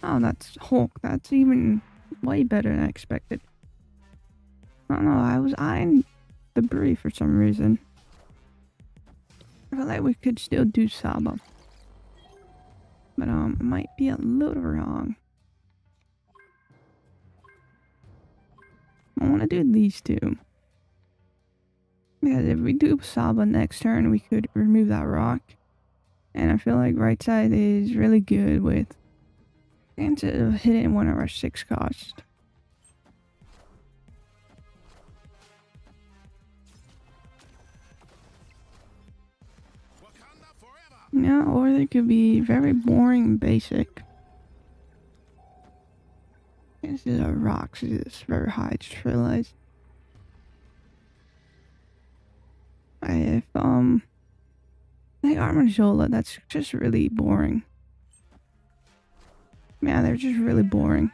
Oh, that's Hulk. That's even way better than I expected. I don't know, I was eyeing debris for some reason. I feel like we could still do Saba. But it might be a little wrong. I want to do these two. Because if we do Saba next turn, we could remove that rock. And I feel like right side is really good with chances of hitting one of our 6 costs. Yeah, or they could be very boring and basic. This is a rock, so it's very high, just realized. If, the Armadillo, that's just really boring. Yeah, they're just really boring.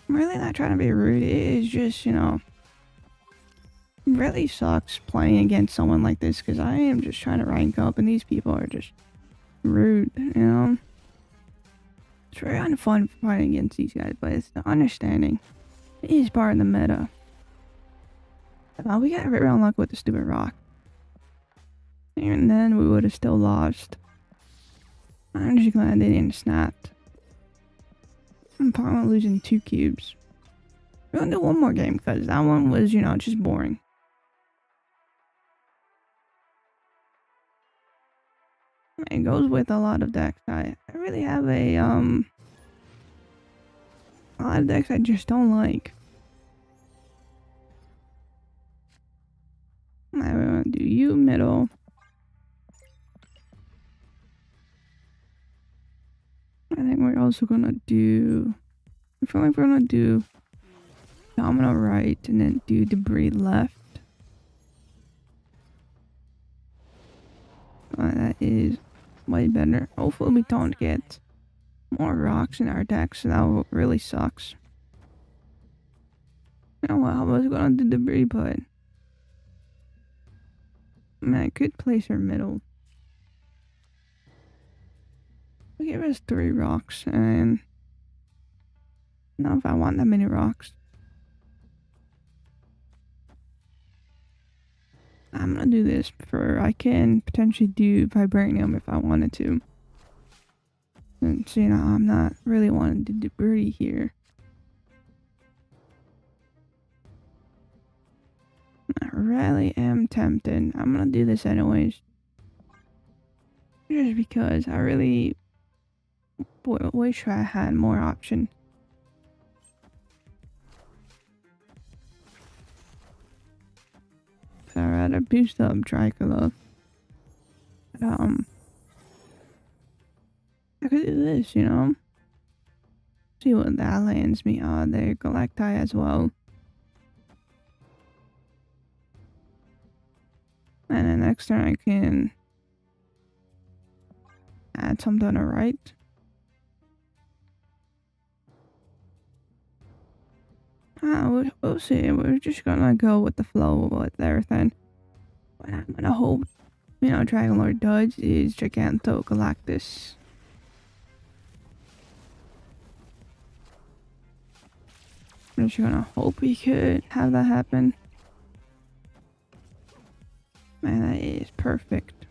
I'm really not trying to be rude, it is just, you know, really sucks playing against someone like this, because I am just trying to rank up, and these people are just rude, you know? It's very unfun fighting against these guys, but it's the understanding. It is part of the meta. We got very unlucky with the stupid rock. Even then, we would have still lost. I'm just glad they didn't snap. I'm probably losing 2 cubes. We're gonna do one more game, because that one was, you know, just boring. It goes with a lot of decks. I really have a lot of decks I just don't like. I'm gonna do you middle. I think we're also gonna do. I feel like we're gonna do domino right and then do debris left. That is way better. Hopefully we don't get more rocks in our deck, so that really sucks. You know what, I was gonna do debris, but I mean, I could place her middle. Give us 3 rocks, and not if I want that many rocks. I'm gonna do this for, I can potentially do vibranium if I wanted to. Since, you know, I'm not really wanting to do debris here. I really am tempted. I'm gonna do this anyways. Just because I really wish I had more options. So I'd rather boost up Dracula. But, I could do this, you know? See what that lands me. There, Galacti as well. And then next turn I can add something on the right. We'll see. We're just gonna go with the flow with everything. What I'm gonna hope, you know, Dragon Lord does is Giganto Galactus. I'm just gonna hope we could have that happen. Man, that is perfect.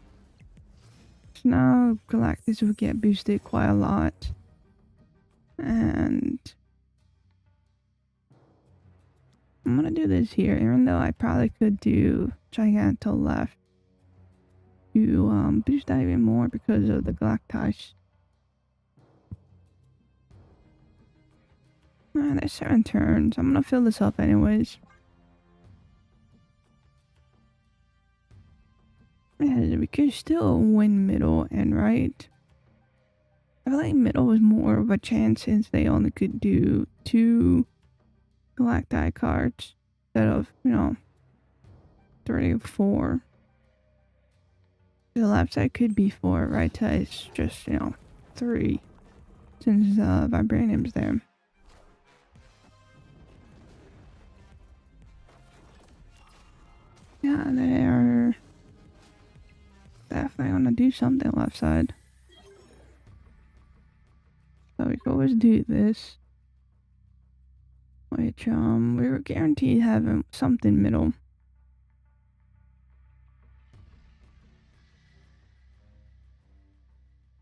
So now Galactus will get boosted quite a lot. And I'm gonna do this here, even though I probably could do Giganto left. to boost that even more because of the galactize. There's 7 turns. I'm gonna fill this up anyways. Yeah, we could still win middle and right. I feel like middle was more of a chance since they only could do 2 galacti cards instead of, 3 or 4. The left side could be 4, right side is just, 3 since Vibranium's there. Yeah, they are definitely gonna do something left side. So we could always do this. Which, we were guaranteed having something middle.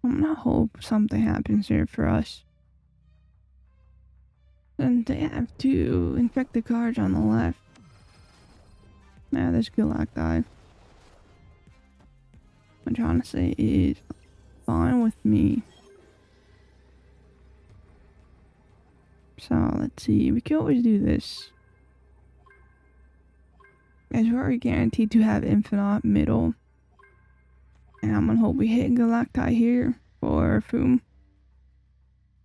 I'm gonna hope something happens here for us. And they have to infect the cards on the left. Yeah, this Galacti. Which honestly is fine with me. So let's see, we can always do this. As we're already guaranteed to have infinite middle. And I'm gonna hope we hit Galacti here for Foom.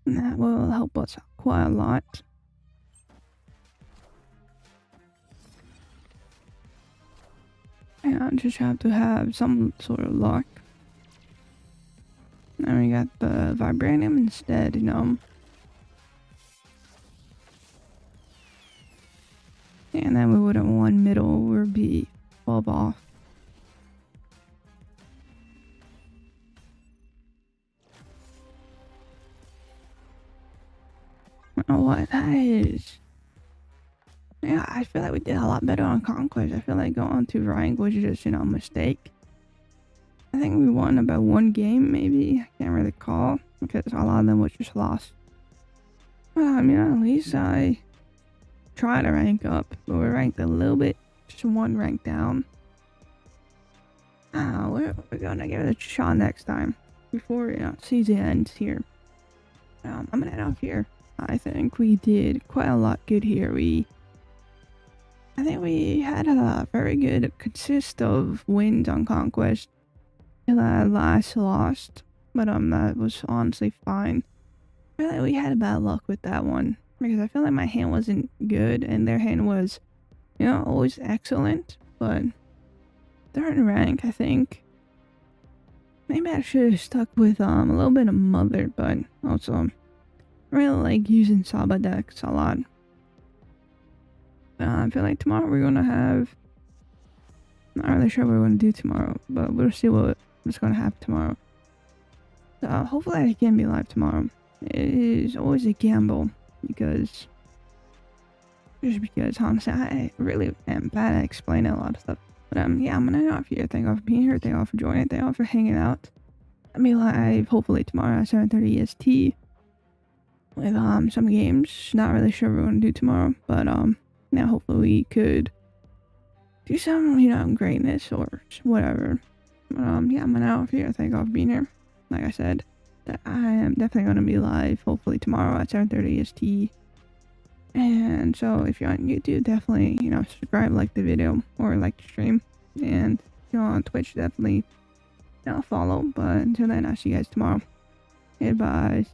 And that will help us quite a lot. And just have to have some sort of luck. And we got the Vibranium instead, And then we wouldn't won middle or be 12 off. Oh, what that is. Yeah, I feel like we did a lot better on Conquest. I feel like going to rank was just, a mistake. I think we won about 1 game, maybe. I can't really call because a lot of them was just lost. But at least I tried to rank up, but we're ranked a little bit, just 1 rank down. We're gonna give it a shot next time before season ends here. I'm gonna head off here. I think we did quite a lot good here. I think we had a very good consist of wins on Conquest till that last lost, but that was honestly fine. I feel like we had bad luck with that one because I feel like my hand wasn't good and their hand was, always excellent. But third rank, I think maybe I should have stuck with a little bit of Mother, but also I really like using Saba decks a lot. I feel like tomorrow we're gonna have. Not really sure what we're gonna do tomorrow, but we'll see what's gonna happen tomorrow. So hopefully I can be live tomorrow. It is always a gamble because honestly I really am bad at explaining a lot of stuff. But yeah, I'm gonna head off here. Thank you all for being here. Thank you all for joining. Thank you all for hanging out. I'll be live hopefully tomorrow at 7:30 EST with some games. Not really sure what we're gonna do tomorrow, but now hopefully we could do some greatness or whatever. But yeah, I'm out of here. Thank you all for being here. Like I said, that I am definitely gonna be live hopefully tomorrow at 7:30 EST. And so if you're on YouTube, definitely subscribe, like the video, or like the stream. And if you're on Twitch, definitely follow. But until then, I'll see you guys tomorrow. Goodbye.